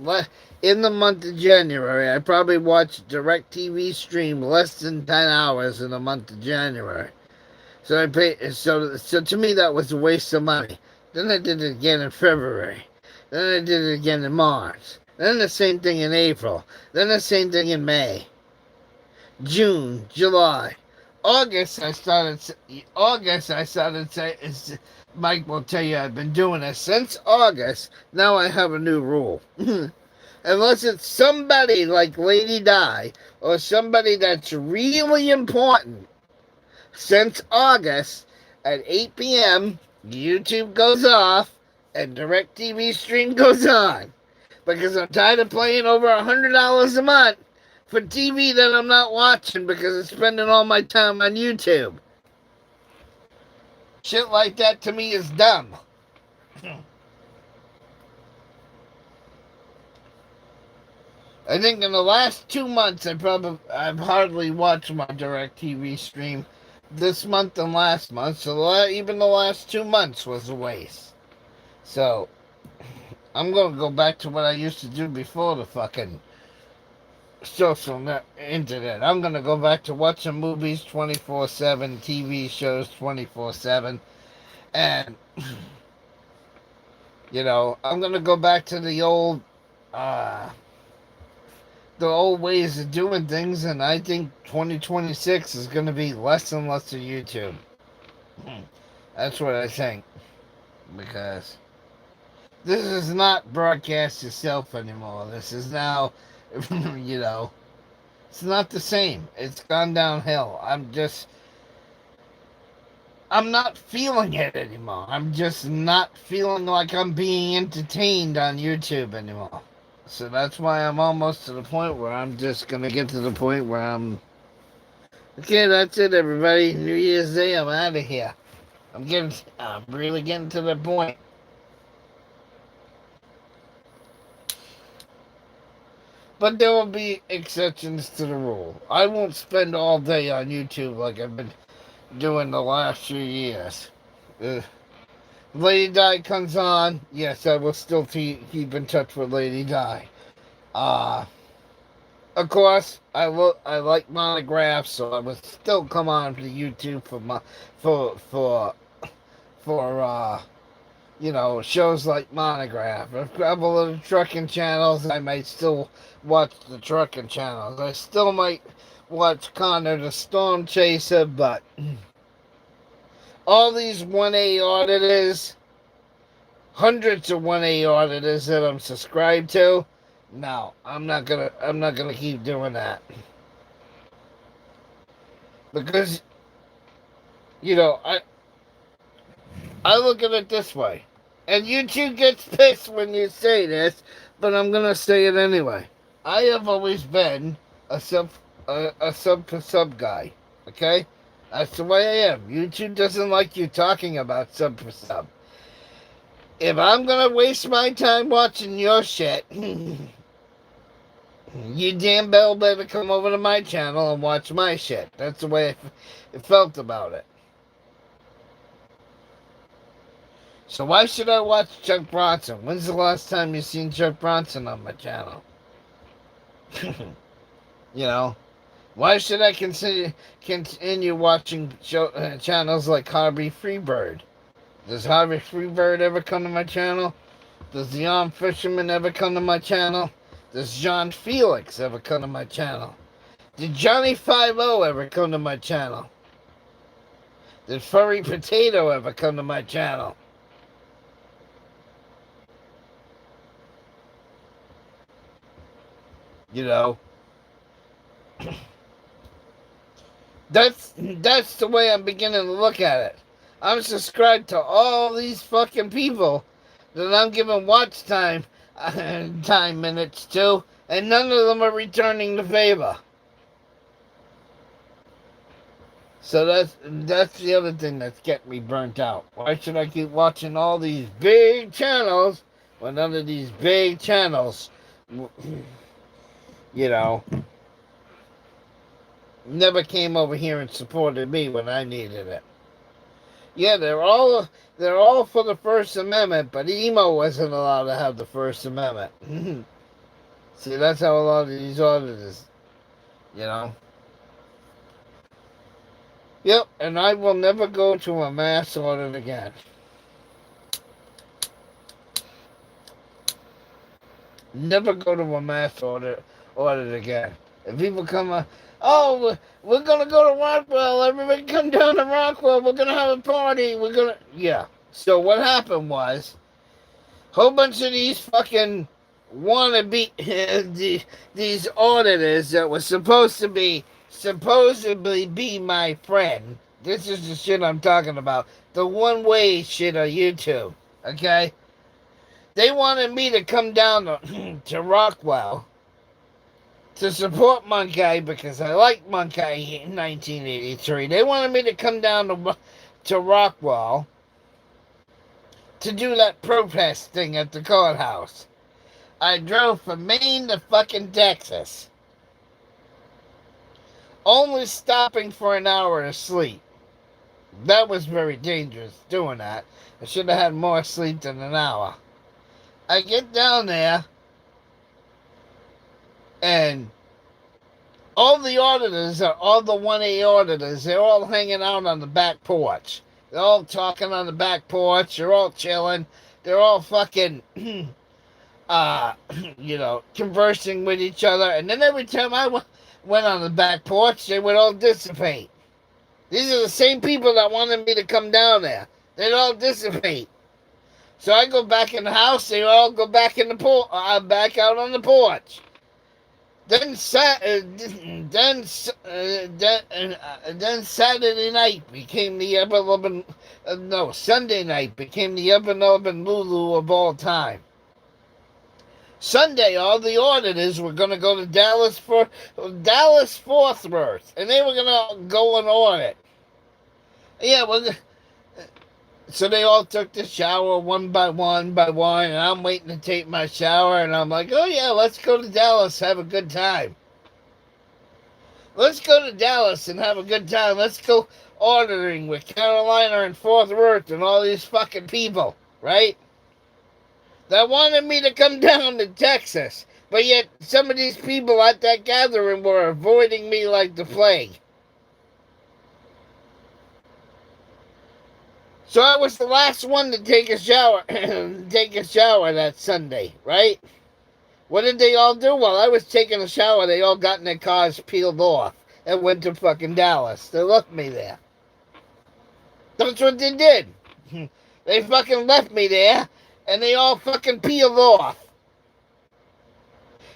in the month of January. I probably watched DirecTV stream less than 10 hours in the month of January. So I paid. So to me that was a waste of money. Then I did it again in February. Then I did it again in March. Then the same thing in April. Then the same thing in May, June, July. August, I started saying, Mike will tell you I've been doing this since August. Now I have a new rule. Unless it's somebody like Lady Di or somebody that's really important. Since August, at 8 p.m., YouTube goes off and DirecTV stream goes on. Because I'm tired of paying over $100 a month for TV that I'm not watching because I'm spending all my time on YouTube. Shit like that to me is dumb. I think in the last 2 months I've hardly watched my DirecTV stream this month and last month, so even the last 2 months was a waste. So I'm gonna go back to what I used to do before the fucking internet. I'm gonna go back to watching movies 24/7, TV shows 24/7, and I'm gonna go back to the old ways of doing things, and I think 2026 is gonna be less and less of YouTube. That's what I think, because this is not broadcast yourself anymore. This is now, it's not the same. It's gone downhill. I'm not feeling it anymore. I'm just not feeling like I'm being entertained on YouTube anymore. So that's why I'm almost to the point where I'm just going to get to the point where okay, that's it, everybody. New Year's Day, I'm out of here. I'm really getting to the point. But there will be exceptions to the rule. I won't spend all day on YouTube like I've been doing the last few years. Lady Di comes on, yes, I will still keep in touch with Lady Di. Of course, I like monographs, so I will still come on to YouTube for shows like Monograph. A couple of the trucking channels, I might still watch the trucking channels. I still might watch Connor the Storm Chaser, but all these 1A auditors, hundreds of 1A auditors that I'm subscribed to, no, I'm not gonna keep doing that. Because, I look at it this way. And YouTube gets pissed when you say this, but I'm gonna say it anyway. I have always been a sub for sub guy. Okay? That's the way I am. YouTube doesn't like you talking about sub for sub. If I'm gonna waste my time watching your shit, you damn well better come over to my channel and watch my shit. That's the way I felt about it. So why should I watch Chuck Bronson? When's the last time you seen Chuck Bronson on my channel? Why should I continue watching channels like Harvey Freebird? Does Harvey Freebird ever come to my channel? Does the Armed Fisherman ever come to my channel? Does John Felix ever come to my channel? Did Johnny 50 ever come to my channel? Did Furry Potato ever come to my channel? You know, that's the way I'm beginning to look at it. I'm subscribed to all these fucking people that I'm giving watch time minutes to, and none of them are returning the favor. So that's the other thing that's getting me burnt out. Why should I keep watching all these big channels when none of these big channels, you know, never came over here and supported me when I needed it? Yeah, they're all for the First Amendment, but emo wasn't allowed to have the First Amendment. See, that's how a lot of these auditors, you know. Yep, and I will never go to a mass audit again. Never go to a mass audit again. If people come, oh, we're gonna go to Rockwell. Everybody come down to Rockwell. We're gonna have a party. Yeah. So what happened was, a whole bunch of these fucking wannabe these auditors that were supposedly be my friend. This is the shit I'm talking about. The one-way shit on YouTube. Okay? They wanted me to come down to Rockwell to support Monkey because I like Monkey in 1983. They wanted me to come down to Rockwell to do that protest thing at the courthouse. I drove from Maine to fucking Texas, only stopping for an hour to sleep. That was very dangerous doing that. I should have had more sleep than an hour. I get down there, and all the auditors, all the 1A auditors, they're all hanging out on the back porch. They're all talking on the back porch. They're all chilling. They're all fucking, you know, conversing with each other. And then every time I went on the back porch, they would all dissipate. These are the same people that wanted me to come down there. They'd all dissipate. So I go back in the house. They all go back in the back out on the porch. Then Saturday night became the Sunday night became the ever-loving Lulu of all time. Sunday, all the auditors were going to go to Dallas Fort Worth, and they were going to go and audit. Yeah, so they all took the shower one by one, and I'm waiting to take my shower, and I'm like, oh yeah, let's go to Dallas, have a good time. Let's go to Dallas and have a good time. Let's go auditing with Carolina and Fort Worth and all these fucking people, right? That wanted me to come down to Texas, but yet some of these people at that gathering were avoiding me like the plague. So I was the last one to take a shower that Sunday, right? What did they all do? While I was taking a shower, they all got in their cars, peeled off, and went to fucking Dallas. They left me there. That's what they did. They fucking left me there, and they all fucking peeled off.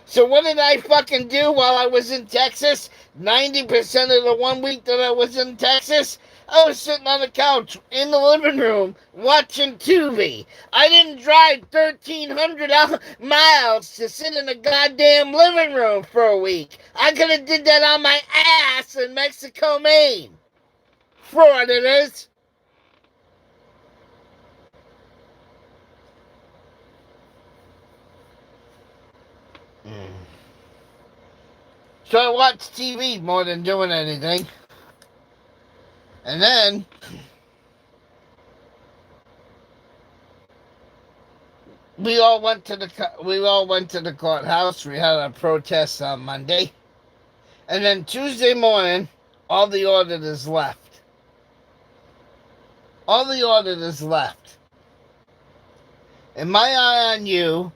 So what did I fucking do while I was in Texas? 90% of the 1 week that I was in Texas, I was sitting on the couch in the living room watching Tubi. I didn't drive 1,300 miles to sit in a goddamn living room for a week. I could have did that on my ass in Mexico, Maine. Fraud it is. So I watched TV more than doing anything. And then we all went to the courthouse. We had a protest on Monday. And then Tuesday morning, all the auditors left. All the auditors left. And my eye on you,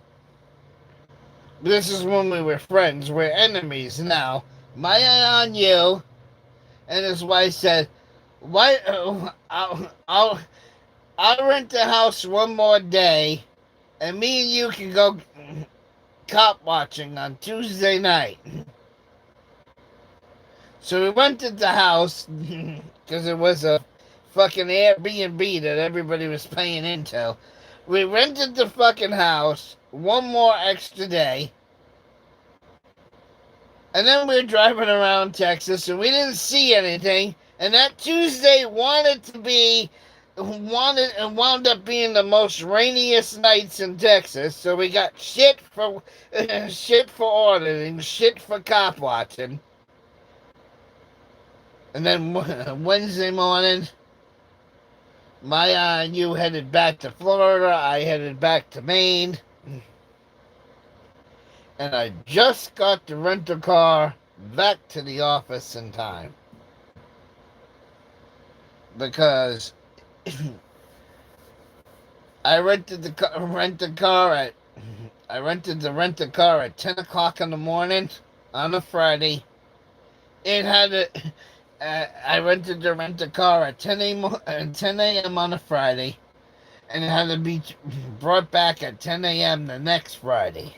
this is when we were friends, we're enemies now. My eye on you, and his wife said, "Why? I'll rent the house one more day, and me and you can go cop watching on Tuesday night." So we rented the house because it was a fucking Airbnb that everybody was paying into. We rented the fucking house one more extra day. And then we were driving around Texas and we didn't see anything. And that Tuesday wound up being the most rainiest nights in Texas. So we got shit for shit for auditing, shit for cop watching. And then Wednesday morning, Maya and you headed back to Florida. I headed back to Maine. And I just got to rent a car back to the office in time. Because I rented the rent a car at 10 o'clock in the morning on a Friday. I rented to rent a car at 10 a.m. on a Friday, and it had to be brought back at 10 a.m. the next Friday.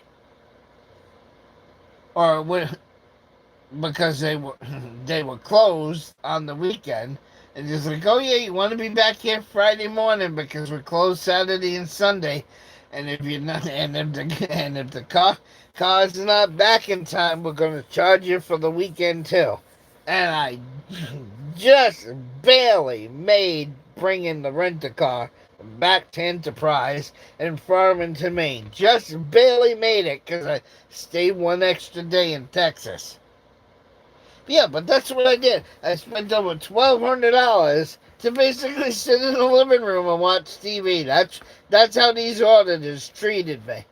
Because they were closed on the weekend, and just like, oh yeah, you want to be back here Friday morning because we're closed Saturday and Sunday, and if you're not, and if the car's not back in time, we're gonna charge you for the weekend too. And I just barely made bringing the rent-a-car back to Enterprise in Farmington, Maine. Just barely made it because I stayed one extra day in Texas. Yeah, but that's what I did. I spent over $1,200 to basically sit in the living room and watch TV. That's how these auditors treated me.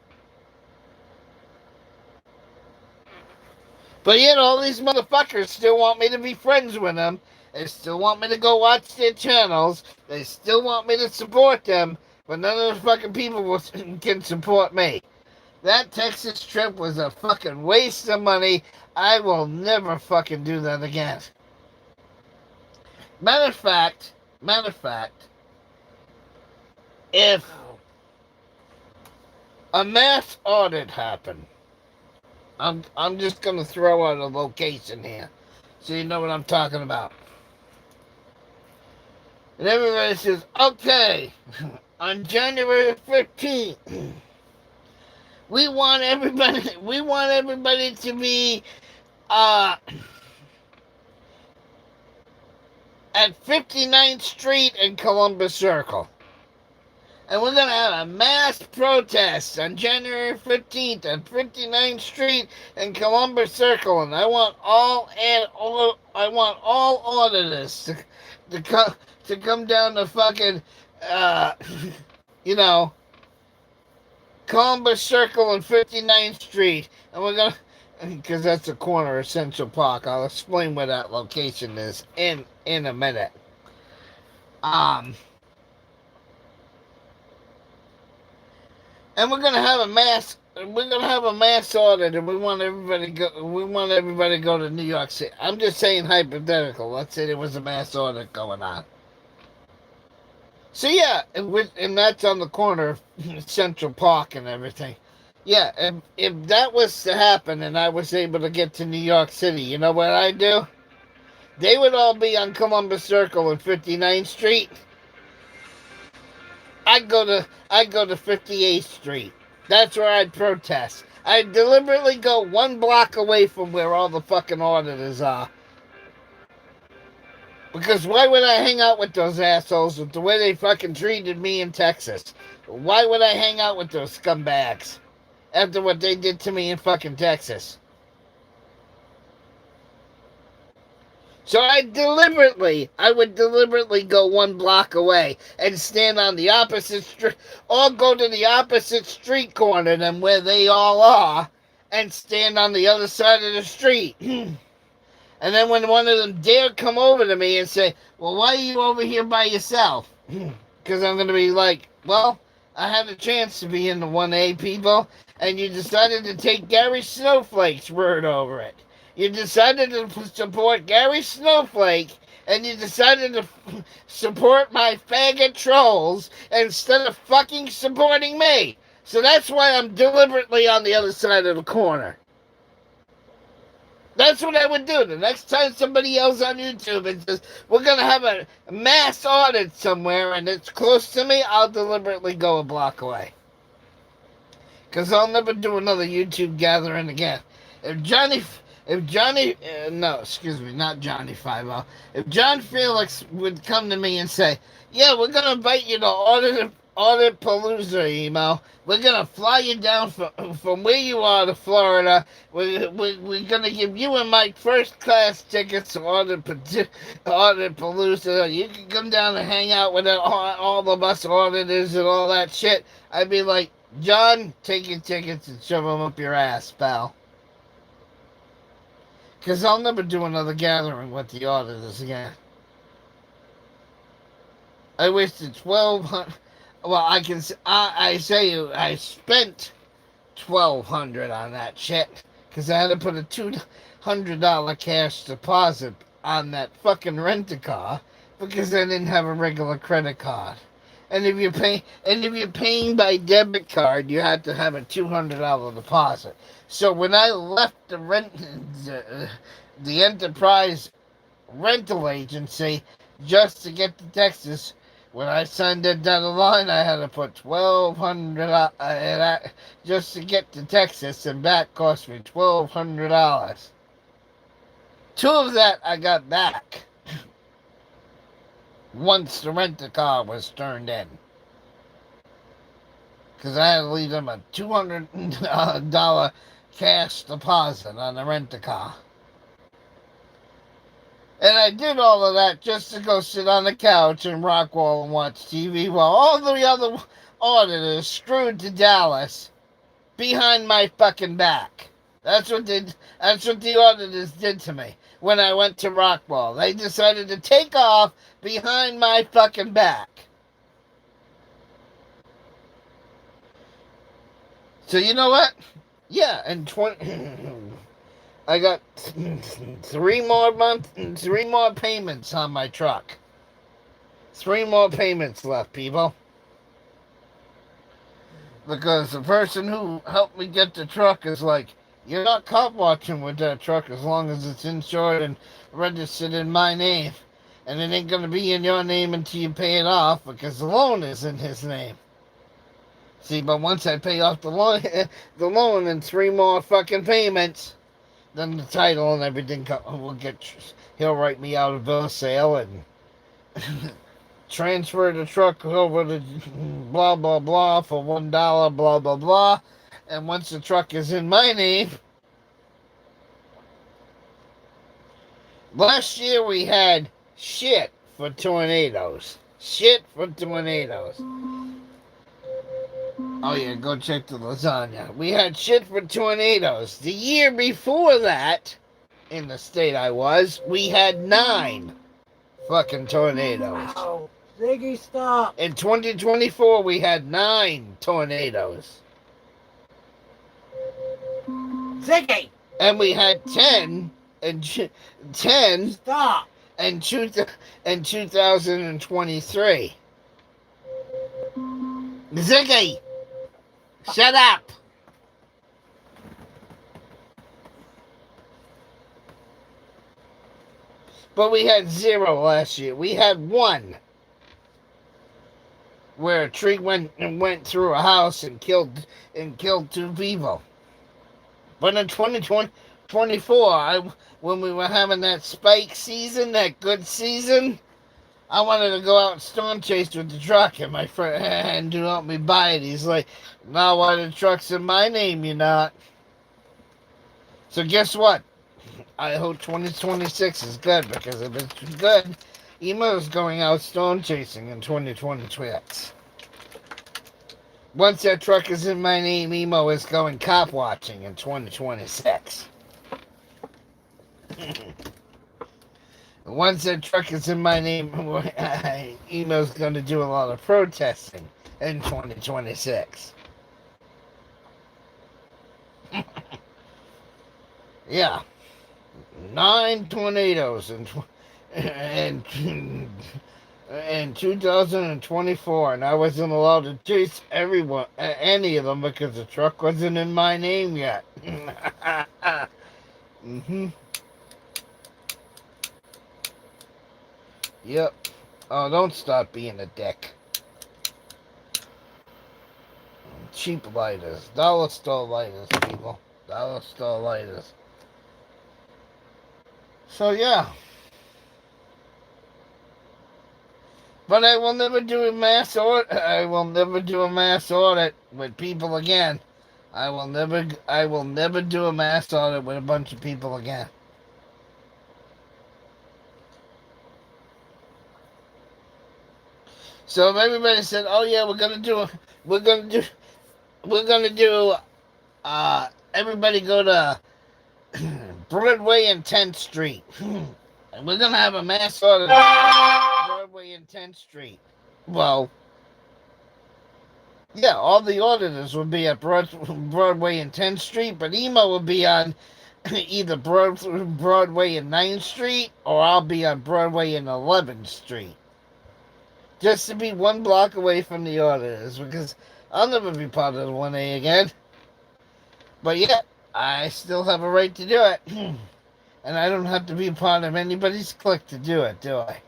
But yet all these motherfuckers still want me to be friends with them. They still want me to go watch their channels. They still want me to support them. But none of the fucking people can support me. That Texas trip was a fucking waste of money. I will never fucking do that again. Matter of fact, if a mass audit happened, I'm just gonna throw out a location here, so you know what I'm talking about. And everybody says, okay, on January 15th, we want everybody to be at 59th Street and Columbus Circle. And we're going to have a mass protest on January 15th at 59th Street and Columbus Circle. And I want all auditors to come down to fucking, Columbus Circle and 59th Street. And we're going to, because that's the corner of Central Park. I'll explain where that location is in a minute. And we're gonna have a mass audit, and we want everybody to go to New York City. I'm just saying hypothetical. Let's say there was a mass audit going on. So yeah, and that's on the corner of Central Park and everything. Yeah, and if that was to happen and I was able to get to New York City, you know what I'd do? They would all be on Columbus Circle and 59th Street. I'd go to 58th Street. That's where I'd protest. I'd deliberately go one block away from where all the fucking auditors are. Because why would I hang out with those assholes with the way they fucking treated me in Texas? Why would I hang out with those scumbags after what they did to me in fucking Texas? So I would deliberately go one block away and stand on the opposite street, or go to the opposite street corner than where they all are, and stand on the other side of the street. And then when one of them dare come over to me and say, well, why are you over here by yourself? Because I'm going to be like, well, I had a chance to be in the 1A, people, and you decided to take Gary Snowflake's word over it. You decided to support Gary Snowflake, and you decided to support my faggot trolls instead of fucking supporting me. So that's why I'm deliberately on the other side of the corner. That's what I would do. The next time somebody yells on YouTube and says, we're going to have a mass audit somewhere and it's close to me, I'll deliberately go a block away. Because I'll never do another YouTube gathering again. If Johnny, no, excuse me, not Johnny 5-0. If John Felix would come to me and say, yeah, we're going to invite you to Audit Palooza, emo. We're going to fly you down from where you are to Florida. We're going to give you and Mike first-class tickets to Audit Palooza. You can come down and hang out with all of us auditors and all that shit. I'd be like, John, take your tickets and shove them up your ass, pal. Because I'll never do another gathering with the auditors again. I wasted 1,200. Well, I spent $1,200 on that shit because I had to put a $200 cash deposit on that fucking rent-a-car because I didn't have a regular credit card. And if you're paying by debit card, you had to have a $200 deposit. So when I left the Enterprise rental agency just to get to Texas, when I signed that down the line, I had to put $1,200 just to get to Texas, and that cost me $1,200. Two of that I got back once the rent-a-car was turned in. Because I had to leave them a $200 cash deposit on the rent-a-car. And I did all of that just to go sit on the couch in Rockwall and watch TV while all the other auditors screwed to Dallas behind my fucking back. That's what the auditors did to me when I went to Rockwall. They decided to take off behind my fucking back. So you know what? Yeah, and I got 3 more payments on my truck. 3 more payments left, people. Because the person who helped me get the truck is like, you're not cop watching with that truck as long as it's insured and registered in my name. And it ain't going to be in your name until you pay it off because the loan is in his name. See, but once I pay off the loan and 3 more fucking payments, then the title and everything he'll write me out a bill of sale and transfer the truck over to blah, blah, blah for $1, blah, blah, blah. And once the truck is in my name, last year we had shit for tornadoes. Shit for tornadoes. Oh yeah, go check the lasagna. We had shit for tornadoes. The year before that, in the state I was, we had 9 fucking tornadoes. Wow. Ziggy, stop. In 2024, we had 9 tornadoes. Ziggy! And we had 10 Stop. in 2023. Ziggy! Shut up! But we had 0 last year. We had 1 where a tree went through a house and killed 2 people. But in 2024, when we were having that spike season, that good season, I wanted to go out and storm chase with the truck, and my friend who helped me buy it, he's like, "No, why the truck's in my name, you're not." So guess what? I hope 2026 is good, because if it's good, Emo's going out storm chasing in 2026. Once that truck is in my name, Emo is going cop watching in 2026. Once that truck is in my name, email's going to do a lot of protesting in 2026. Yeah, 9 tornadoes and in 2024, and I wasn't allowed to chase any of them because the truck wasn't in my name yet. Mm-hmm. Yep. Oh, don't stop being a dick. Cheap lighters. Dollar store lighters, people. Dollar store lighters. So, yeah. But I will never do a mass audit. I will never do a mass audit with people again. I will never do a mass audit with a bunch of people again. So if everybody said, "Oh yeah, we're gonna do, everybody go to Broadway and 10th Street, and we're gonna have a mass audit on Broadway and 10th Street." Well, yeah, all the auditors would be at Broadway and 10th Street, but emo would be on either Broadway and 9th Street, or I'll be on Broadway and 11th Street. Just to be one block away from the auditors, because I'll never be part of the 1A again. But yet, I still have a right to do it. And I don't have to be part of anybody's clique to do it, do I?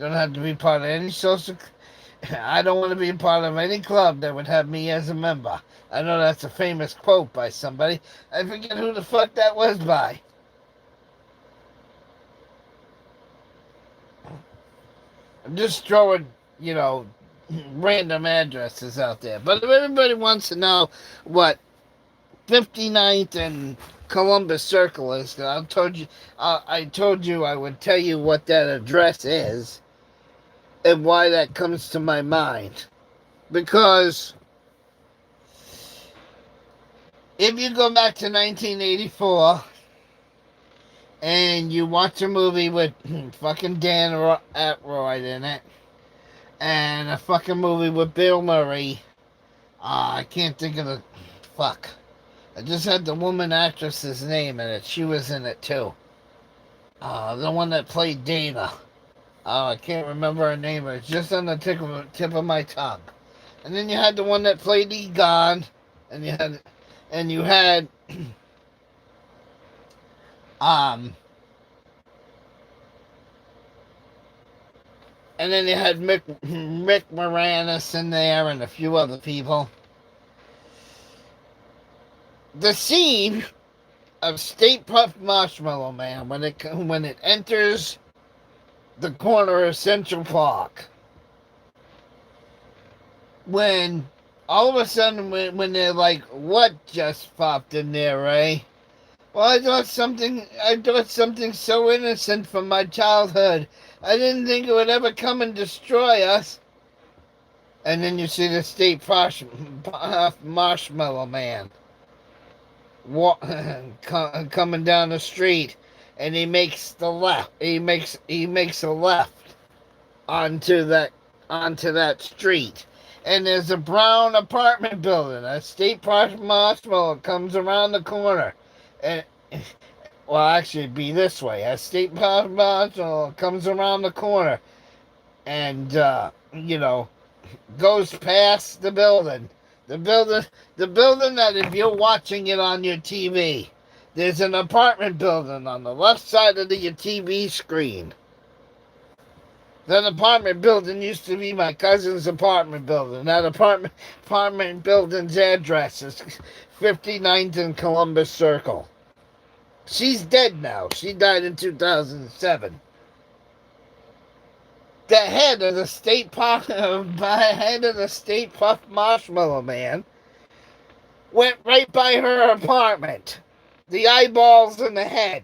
Don't have to be part of any social... I don't want to be part of any club that would have me as a member. I know that's a famous quote by somebody. I forget who the fuck that was by. I'm just throwing, random addresses out there. But if everybody wants to know what 59th and Columbus Circle is, I told you I would tell you what that address is and why that comes to my mind. Because if you go back to 1984 and you watch a movie with fucking Dan Aykroyd in it, and a fucking movie with Bill Murray, I can't think of the fuck. I just had the woman actress's name in it. She was in it too. The one that played Dana. I can't remember her name. It's just on the tip of my tongue. And then you had the one that played Egon, and you had and then you had Mick Moranis in there and a few other people. The scene of State Puft Marshmallow Man when it enters the corner of Central Park, when all of a sudden when they're like, "What just popped in there, Ray?" Well, I thought something so innocent from my childhood. I didn't think it would ever come and destroy us. And then you see the State Marshmallow Man coming down the street, and he makes the left. He makes a left onto that street, and there's a brown apartment building. A State Marshmallow comes around the corner, and well, actually, it'd be this way. A State Marshmallow comes around the corner, and goes past the building. The building that if you're watching it on your TV, there's an apartment building on the left side of your TV screen. That apartment building used to be my cousin's apartment building. That apartment building's address is 59th and Columbus Circle. She's dead now. She died in 2007. The head of the State Puft Marshmallow Man went right by her apartment. The eyeballs and the head.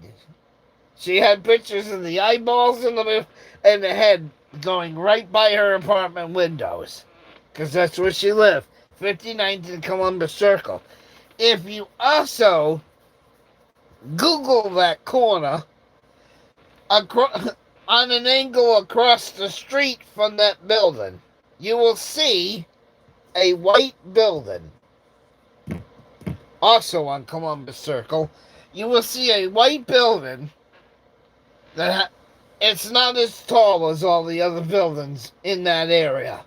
She had pictures of the eyeballs and the head going right by her apartment windows. Because that's where she lived. 59th and Columbus Circle. If you also Google that corner, on an angle across the street from that building, you will see a white building. Also on Columbus Circle, you will see a white building that it's not as tall as all the other buildings in that area.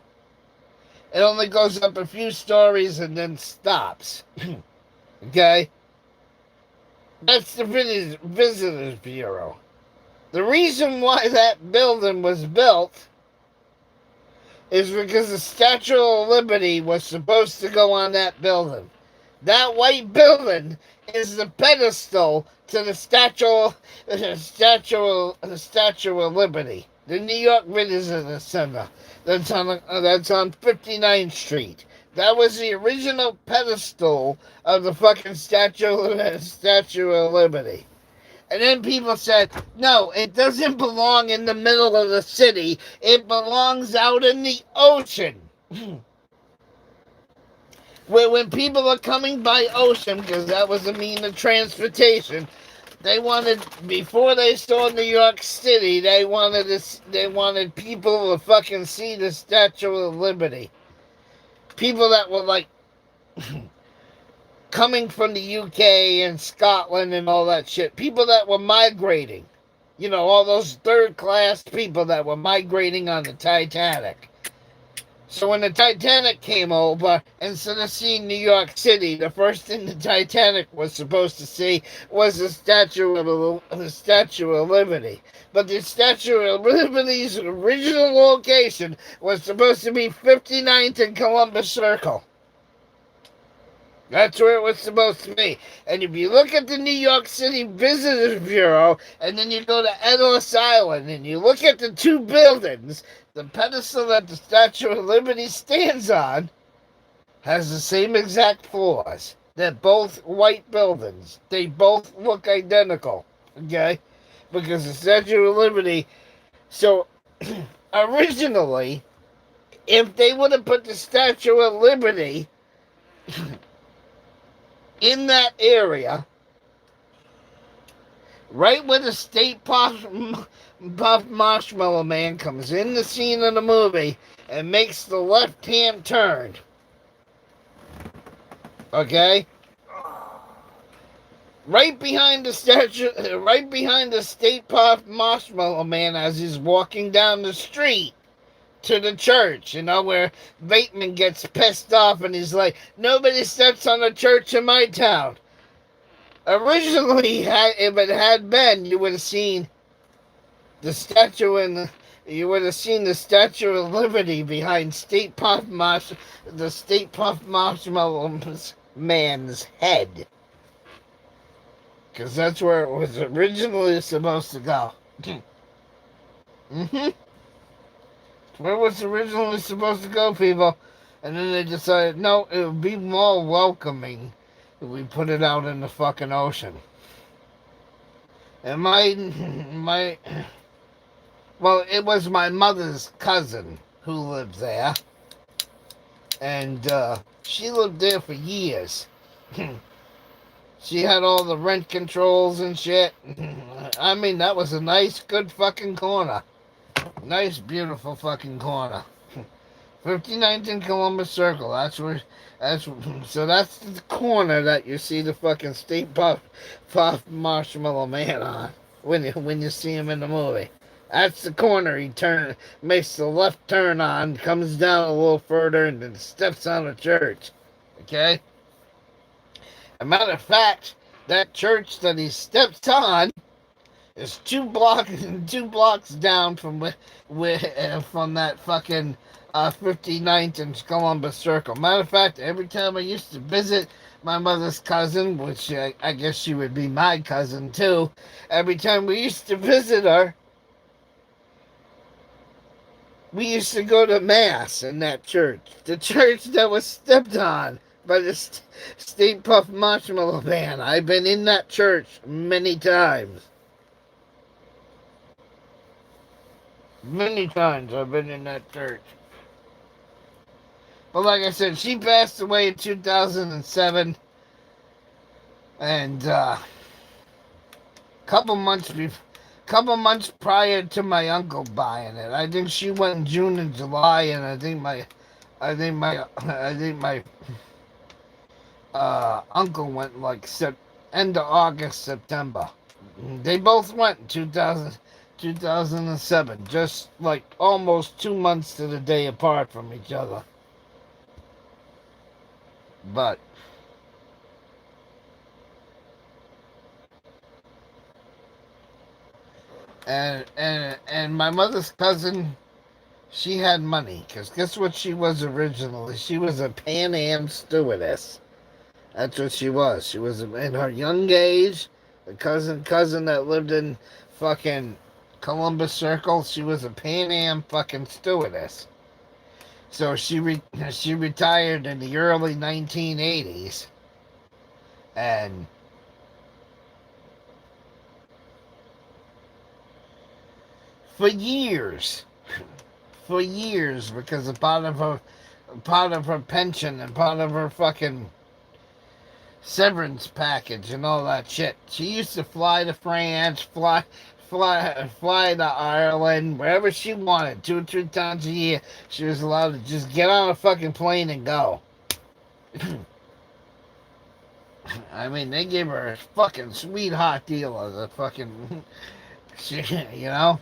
It only goes up a few stories and then stops. Okay? That's the Visitors Bureau. The reason why that building was built is because the Statue of Liberty was supposed to go on that building. That white building is the pedestal to the Statue of Liberty, the New York Visitor Center. That's on 59th Street. That was the original pedestal of the fucking Statue of Liberty. And then people said, no, it doesn't belong in the middle of the city. It belongs out in the ocean. Where when people are coming by ocean, because that was a mean of transportation, they wanted, before they saw New York City, they wanted people to fucking see the Statue of Liberty. People that were like coming from the UK and Scotland and all that shit. People that were migrating. You know, all those third-class people that were migrating on the Titanic. So when the Titanic came over, instead of seeing New York City, the first thing the Titanic was supposed to see was the Statue of Liberty. But the Statue of Liberty's original location was supposed to be 59th and Columbus Circle. That's where it was supposed to be. And if you look at the New York City Visitors Bureau, and then you go to Ellis Island, and you look at the two buildings, the pedestal that the Statue of Liberty stands on has the same exact floors. They're both white buildings. They both look identical, okay? Because the Statue of Liberty... So, originally, if they would have put the Statue of Liberty in that area, right where the State Puff Marshmallow Man comes in the scene of the movie and makes the left-hand turn. Okay? Right behind the State Puff Marshmallow Man as he's walking down the street to the church, you know, where Bateman gets pissed off and he's like, nobody steps on a church in my town. Originally, if it had been, you would have seen the statue you would have seen the Statue of Liberty behind the State Puff Marshmallow Man's head. Because that's where it was originally supposed to go. Where it was originally supposed to go, people. And then they decided, no, it would be more welcoming if we put it out in the fucking ocean. And well, it was my mother's cousin who lived there. And she lived there for years. She had all the rent controls and shit. I mean, that was a nice, good fucking corner. Nice, beautiful fucking corner. 59th and Columbus Circle. So that's the corner that you see the fucking State Puff Marshmallow Man on when you see him in the movie. That's the corner he makes the left turn on, comes down a little further, and then steps on a church. Okay? As a matter of fact, that church that he steps on is two blocks down from from that fucking 59th and Columbus Circle. Matter of fact, every time I used to visit my mother's cousin, which I guess she would be my cousin too, every time we used to visit her, we used to go to Mass in that church. The church that was stepped on by the State Puff Marshmallow Man. I've been in that church many times. Many times I've been in that church. But like I said, she passed away in 2007. And couple months couple months prior to my uncle buying it. I think she went in June and July, and I think my uncle went like end of August, September. They both went in 2007, just like almost 2 months to the day apart from each other. But and my mother's cousin, she had money, because guess what she was originally? She was a Pan Am stewardess. That's what she was. She was in her young age, the cousin that lived in fucking Columbus Circle. She was a Pan Am fucking stewardess. So she retired in the early 1980s, and for years, because a part of her pension and part of her fucking severance package and all that shit. She used to fly to France, fly to Ireland, wherever she wanted, 2 or 3 times a year. She was allowed to just get on a fucking plane and go. I mean, they gave her a fucking sweetheart deal as a fucking, you know.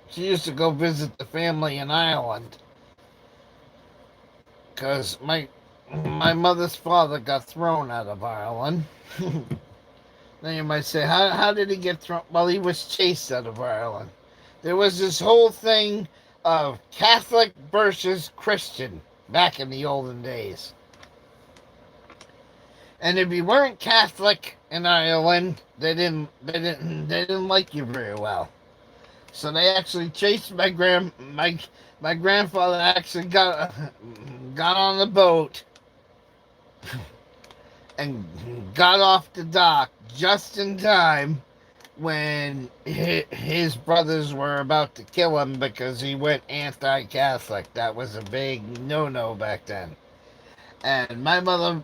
She used to go visit the family in Ireland, because my mother's father got thrown out of Ireland. Now you might say, how did he get thrown? Well, he was chased out of Ireland. There was this whole thing of Catholic versus Christian back in the olden days. And if you weren't Catholic in Ireland, they didn't like you very well. So they actually chased my grandfather actually got on the boat and got off the dock just in time when his brothers were about to kill him because he went anti-Catholic. That was a big no-no back then. And my mother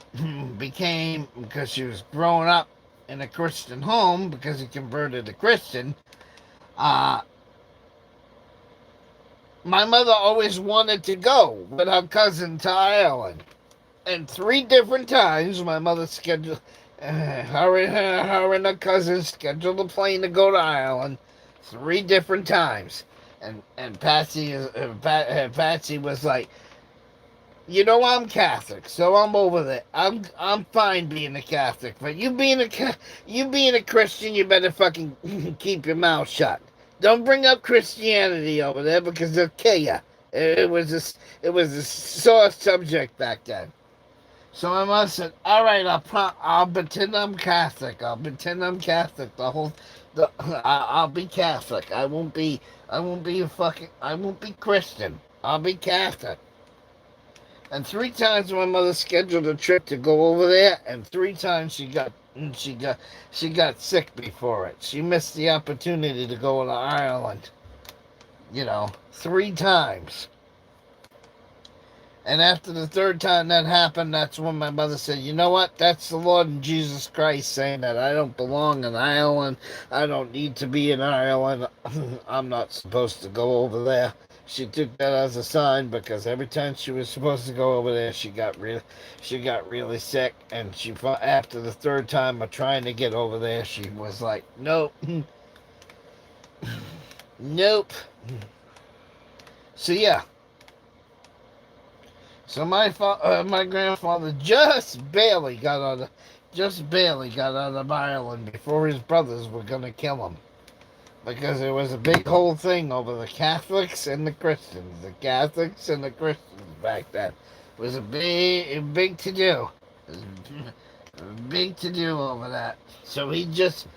became, because she was growing up in a Christian home, because he converted to Christian, my mother always wanted to go with her cousin to Ireland. And 3 different times, my mother scheduled, her and her cousin scheduled a plane to go to Ireland 3 different times. And Patsy was like, I'm Catholic, so I'm over there. I'm fine being a Catholic, but you being a Christian, you better fucking keep your mouth shut. Don't bring up Christianity over there, because they'll kill you. It was a sore subject back then. So my mother said, "All right, I'll pretend I'm Catholic. I'll be Catholic. I won't be Christian. I'll be Catholic." And 3 times my mother scheduled a trip to go over there, and 3 times she got sick before it. She missed the opportunity to go to Ireland. 3 times. And after the 3rd time that happened, that's when my mother said, "You know what? That's the Lord and Jesus Christ saying that I don't belong in Ireland. I don't need to be in Ireland. I'm not supposed to go over there." She took that as a sign, because every time she was supposed to go over there, she got really sick. And after the 3rd time of trying to get over there, she was like, "Nope, nope." So yeah. So my grandfather just barely got out of Ireland before his brothers were gonna kill him, because there was a big whole thing over the Catholics and the Christians. The Catholics and the Christians back then. It was a big to do. Big to do over that. So he just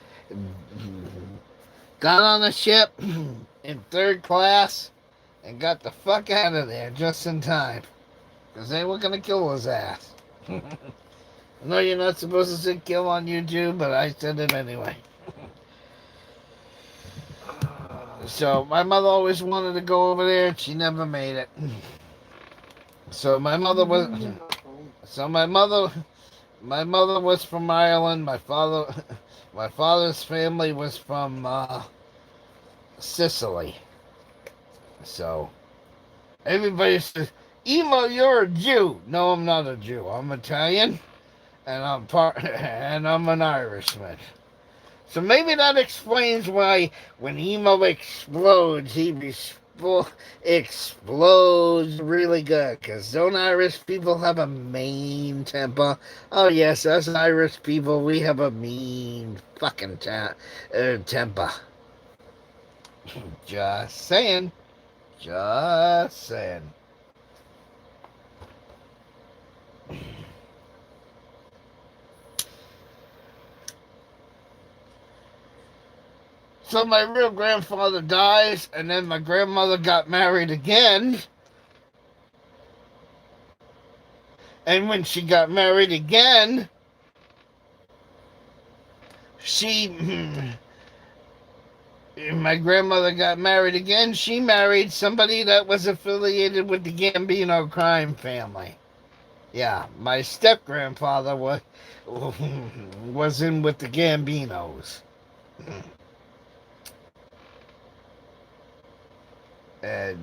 got on a ship in 3rd class and got the fuck out of there just in time, because they were going to kill his ass. I know you're not supposed to say kill on YouTube, but I said it anyway. So my mother always wanted to go over there, and she never made it. So my mother My mother was from Ireland. My father's family was from Sicily. So everybody says, "Emo, you're a Jew." No, I'm not a Jew. I'm Italian, and I'm an Irishman. So maybe that explains why when Emo explodes, explodes really good. Because don't Irish people have a mean temper? Oh, yes, us Irish people, we have a mean fucking temper. Just saying. Just saying. So my real grandfather dies, and then my grandmother got married again. And when she got married again, she my grandmother got married again. She married somebody that was affiliated with the Gambino crime family. Yeah, my step grandfather was in with the Gambinos. And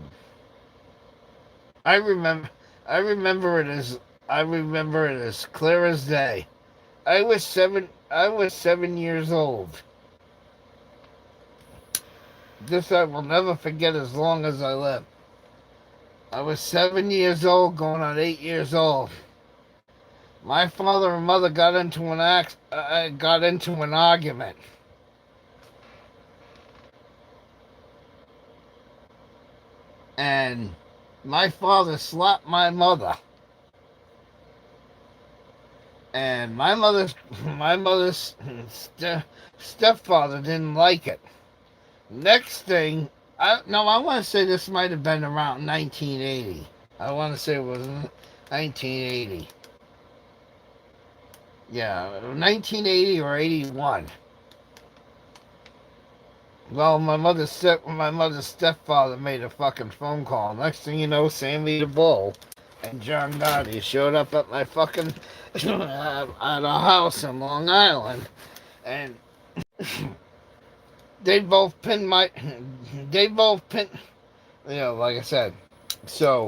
I remember I remember it as I remember it as clear as day. I was 7 years old. This I will never forget as long as I live. I was 7 years old, going on 8 years old. My father and mother got into an argument, and my father slapped my mother, and my mother's stepfather didn't like it. Next thing, I want to say this might have been around 1980. I want to say it was 1980. Yeah, 1980 or 81. Well, my mother's stepfather made a fucking phone call. Next thing you know, Sammy the Bull and John Gotti showed up at my fucking at a house in Long Island, and they both pinned my they both pinned, like I said. So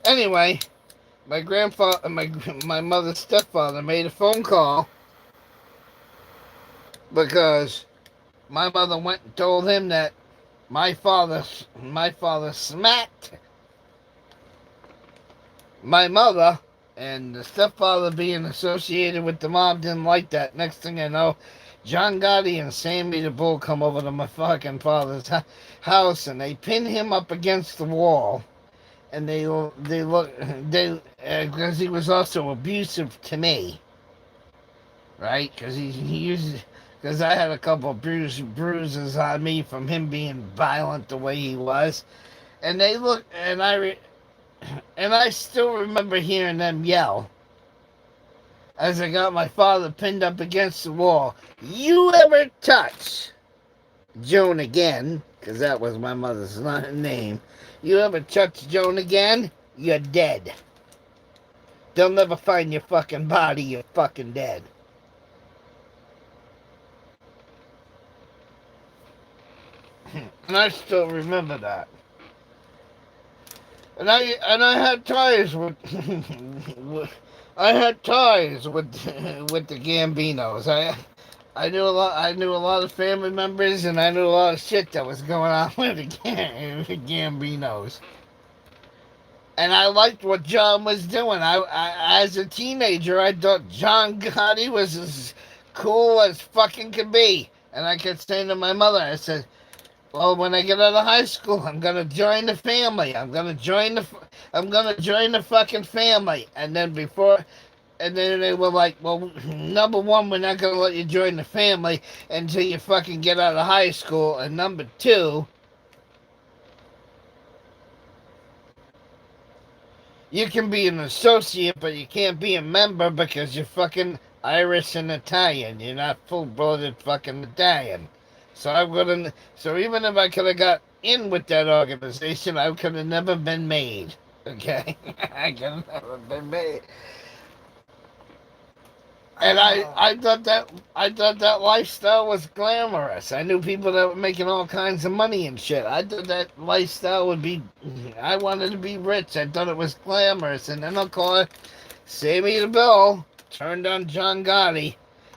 anyway, my mother's stepfather made a phone call because my mother went and told him that my father smacked my mother, and the stepfather being associated with the mob didn't like that. Next thing I know, John Gotti and Sammy the Bull come over to my fucking father's house, and they pin him up against the wall, and they because he was also abusive to me, right? Because he used because I had a couple of bruises on me from him being violent the way he was, and they look and I still remember hearing them yell as I got my father pinned up against the wall. "You ever touch Joan again," because that was my mother's name. "You ever touch Joan again, you're dead. They'll never find your fucking body, you're fucking dead." And I still remember that. And I had ties with I had ties with the Gambinos. I knew a lot of family members, and I knew a lot of shit that was going on with the Gambinos. And I liked what John was doing. As a teenager, I thought John Gotti was as cool as fucking could be. And I kept saying to my mother, I said, "Well, when I get out of high school, I'm gonna join the family. I'm gonna join the fucking family." And then they were like, "Well, number one, we're not gonna let you join the family until you fucking get out of high school, and number two, you can be an associate, but you can't be a member because you're fucking Irish and Italian. You're not full-blooded fucking Italian." So even if I could have got in with that organization, I could have never been made. Okay, I could have never been made. And I thought that lifestyle was glamorous. I knew people that were making all kinds of money and shit. I thought that lifestyle would be. I wanted to be rich. I thought it was glamorous. And then I'll call it Sammy the Bill turned on John Gotti,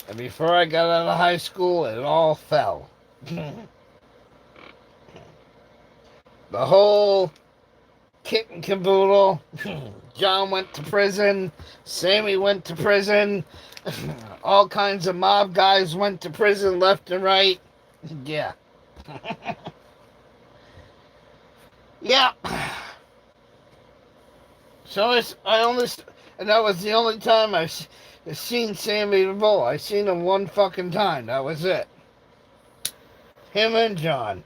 and before I got out of high school, it all fell. The whole kit and caboodle. John went to prison. Sammy went to prison. All kinds of mob guys went to prison left and right. Yeah. Yeah. So and that was the only time I seen Sammy the Bull. I seen him one fucking time. That was it. Him and John.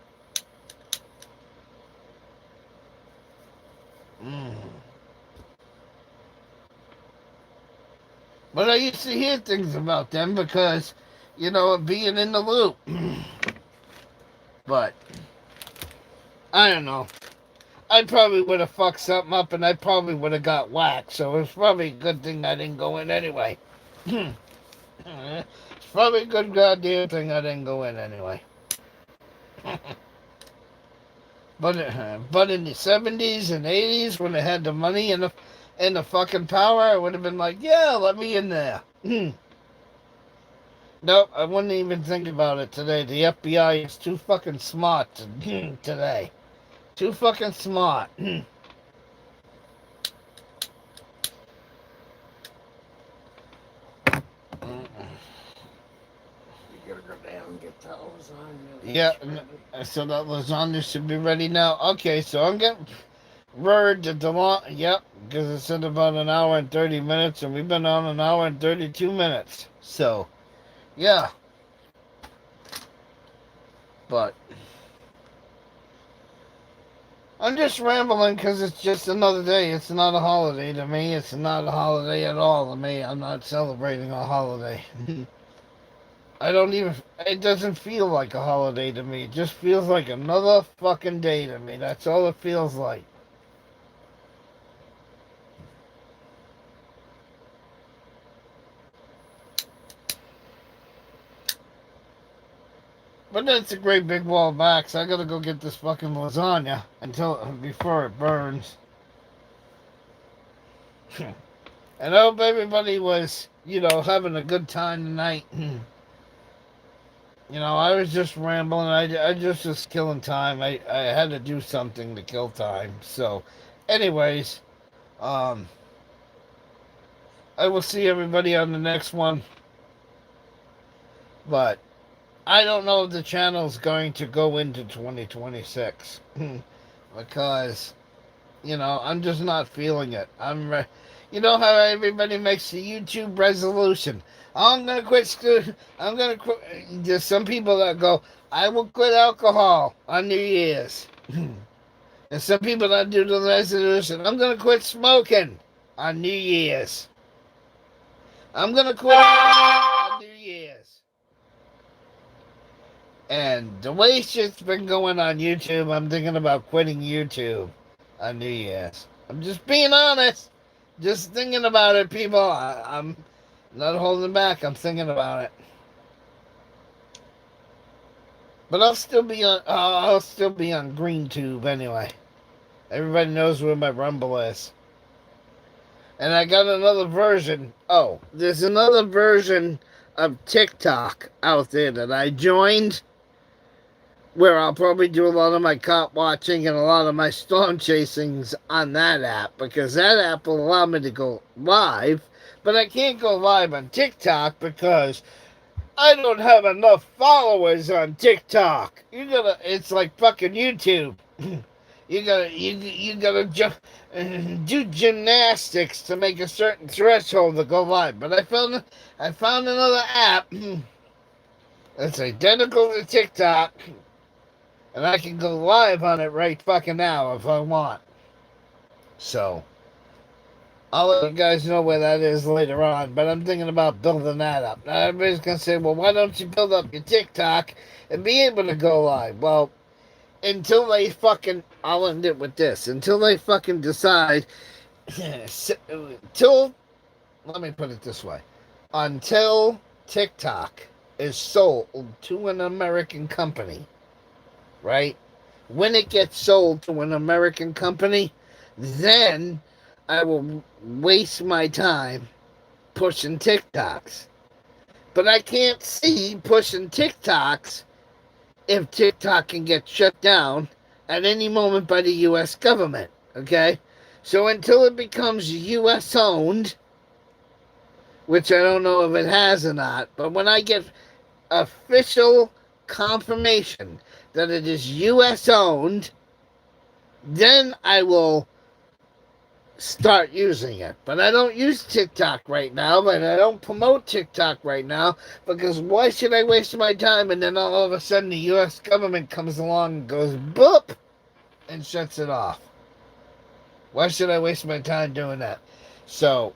But I used to hear things about them because, being in the loop. But, I don't know. I probably would have fucked something up and I probably would have got whacked. So it's probably a good thing I didn't go in anyway. It's probably a good goddamn thing I didn't go in anyway. But in the 70s and 80s, when they had the money and the fucking power, I would have been like, yeah, let me in there. Nope, I wouldn't even think about it today. The FBI is too fucking smart today. Too fucking smart. You gotta go down and get the lasagna. Yeah, so that lasagna should be ready now. Okay, so I'm getting word that yep, because it's in about an hour and 30 minutes, and we've been on an hour and 32 minutes. So, yeah. But I'm just rambling because it's just another day. It's not a holiday to me. It's not a holiday at all to me. I'm not celebrating a holiday. It doesn't feel like a holiday to me. It just feels like another fucking day to me. That's all it feels like. But that's a great big wall back, so I gotta go get this fucking lasagna before it burns. I hope everybody was, having a good time tonight. I was just rambling. I just was killing time. I had to do something to kill time. So, anyways, I will see everybody on the next one. But I don't know if the channel's going to go into 2026 because, I'm just not feeling it. You know how everybody makes the YouTube resolution. I'm going to quit school. I'm going to quit. There's some people that go, I will quit alcohol on New Year's. And some people that do the resolution, I'm going to quit smoking on New Year's. I'm going to quit on New Year's. And the way shit's been going on YouTube, I'm thinking about quitting YouTube on New Year's. I'm just being honest. Just thinking about it, people. I'm not holding back. I'm thinking about it. But I'll still be on GreenTube anyway. Everybody knows where my Rumble is. And I got another version. Oh, there's another version of TikTok out there that I joined, where I'll probably do a lot of my cop watching and a lot of my storm chasings on that app, because that app will allow me to go live, but I can't go live on TikTok because I don't have enough followers on TikTok. It's like fucking YouTube. You gotta do gymnastics to make a certain threshold to go live. But I found another app that's identical to TikTok, and I can go live on it right fucking now if I want. So, I'll let you guys know where that is later on, but I'm thinking about building that up. Now, everybody's going to say, well, why don't you build up your TikTok and be able to go live? Well, until they fucking, I'll end it with this, until they fucking decide, let me put it this way. until TikTok is sold to an American company, right? When it gets sold to an American company, then I will waste my time pushing TikToks. But I can't see pushing TikToks if TikTok can get shut down at any moment by the U.S. government, okay? So until it becomes U.S. owned, which I don't know if it has or not, but when I get official confirmation that it is U.S. owned, then I will start using it. But I don't use TikTok right now, but I don't promote TikTok right now because why should I waste my time and then all of a sudden the U.S. government comes along and goes boop and shuts it off? Why should I waste my time doing that? So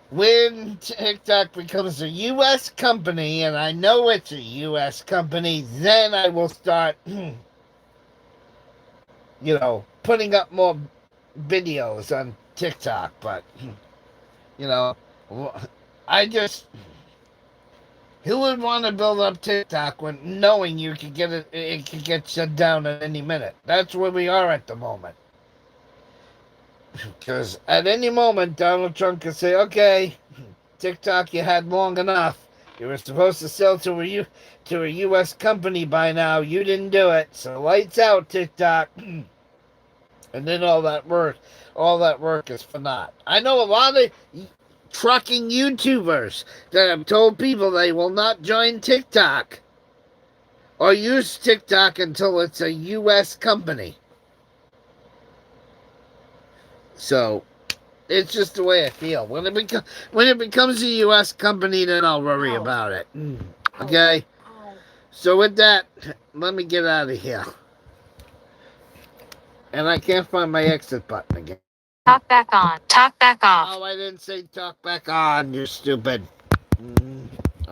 when TikTok becomes a U.S. company, and I know it's a U.S. company, then I will start, putting up more videos on TikTok. But, you know, I just, who would want to build up TikTok when knowing you could get it could get shut down at any minute? That's where we are at the moment. Because at any moment, Donald Trump could say, okay, TikTok, you had long enough. You were supposed to sell to a U.S. company by now. You didn't do it. So lights out, TikTok. And then all that work is for naught. I know a lot of trucking YouTubers that have told people they will not join TikTok or use TikTok until it's a U.S. company. So it's just the way I feel. When it becomes a U.S. company, then I'll worry about it. Okay? So with that, let me get out of here. And I can't find my exit button again. Talk back on. Talk back off. Oh, I didn't say talk back on, you stupid.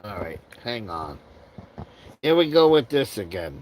Alright, hang on. Here we go with this again.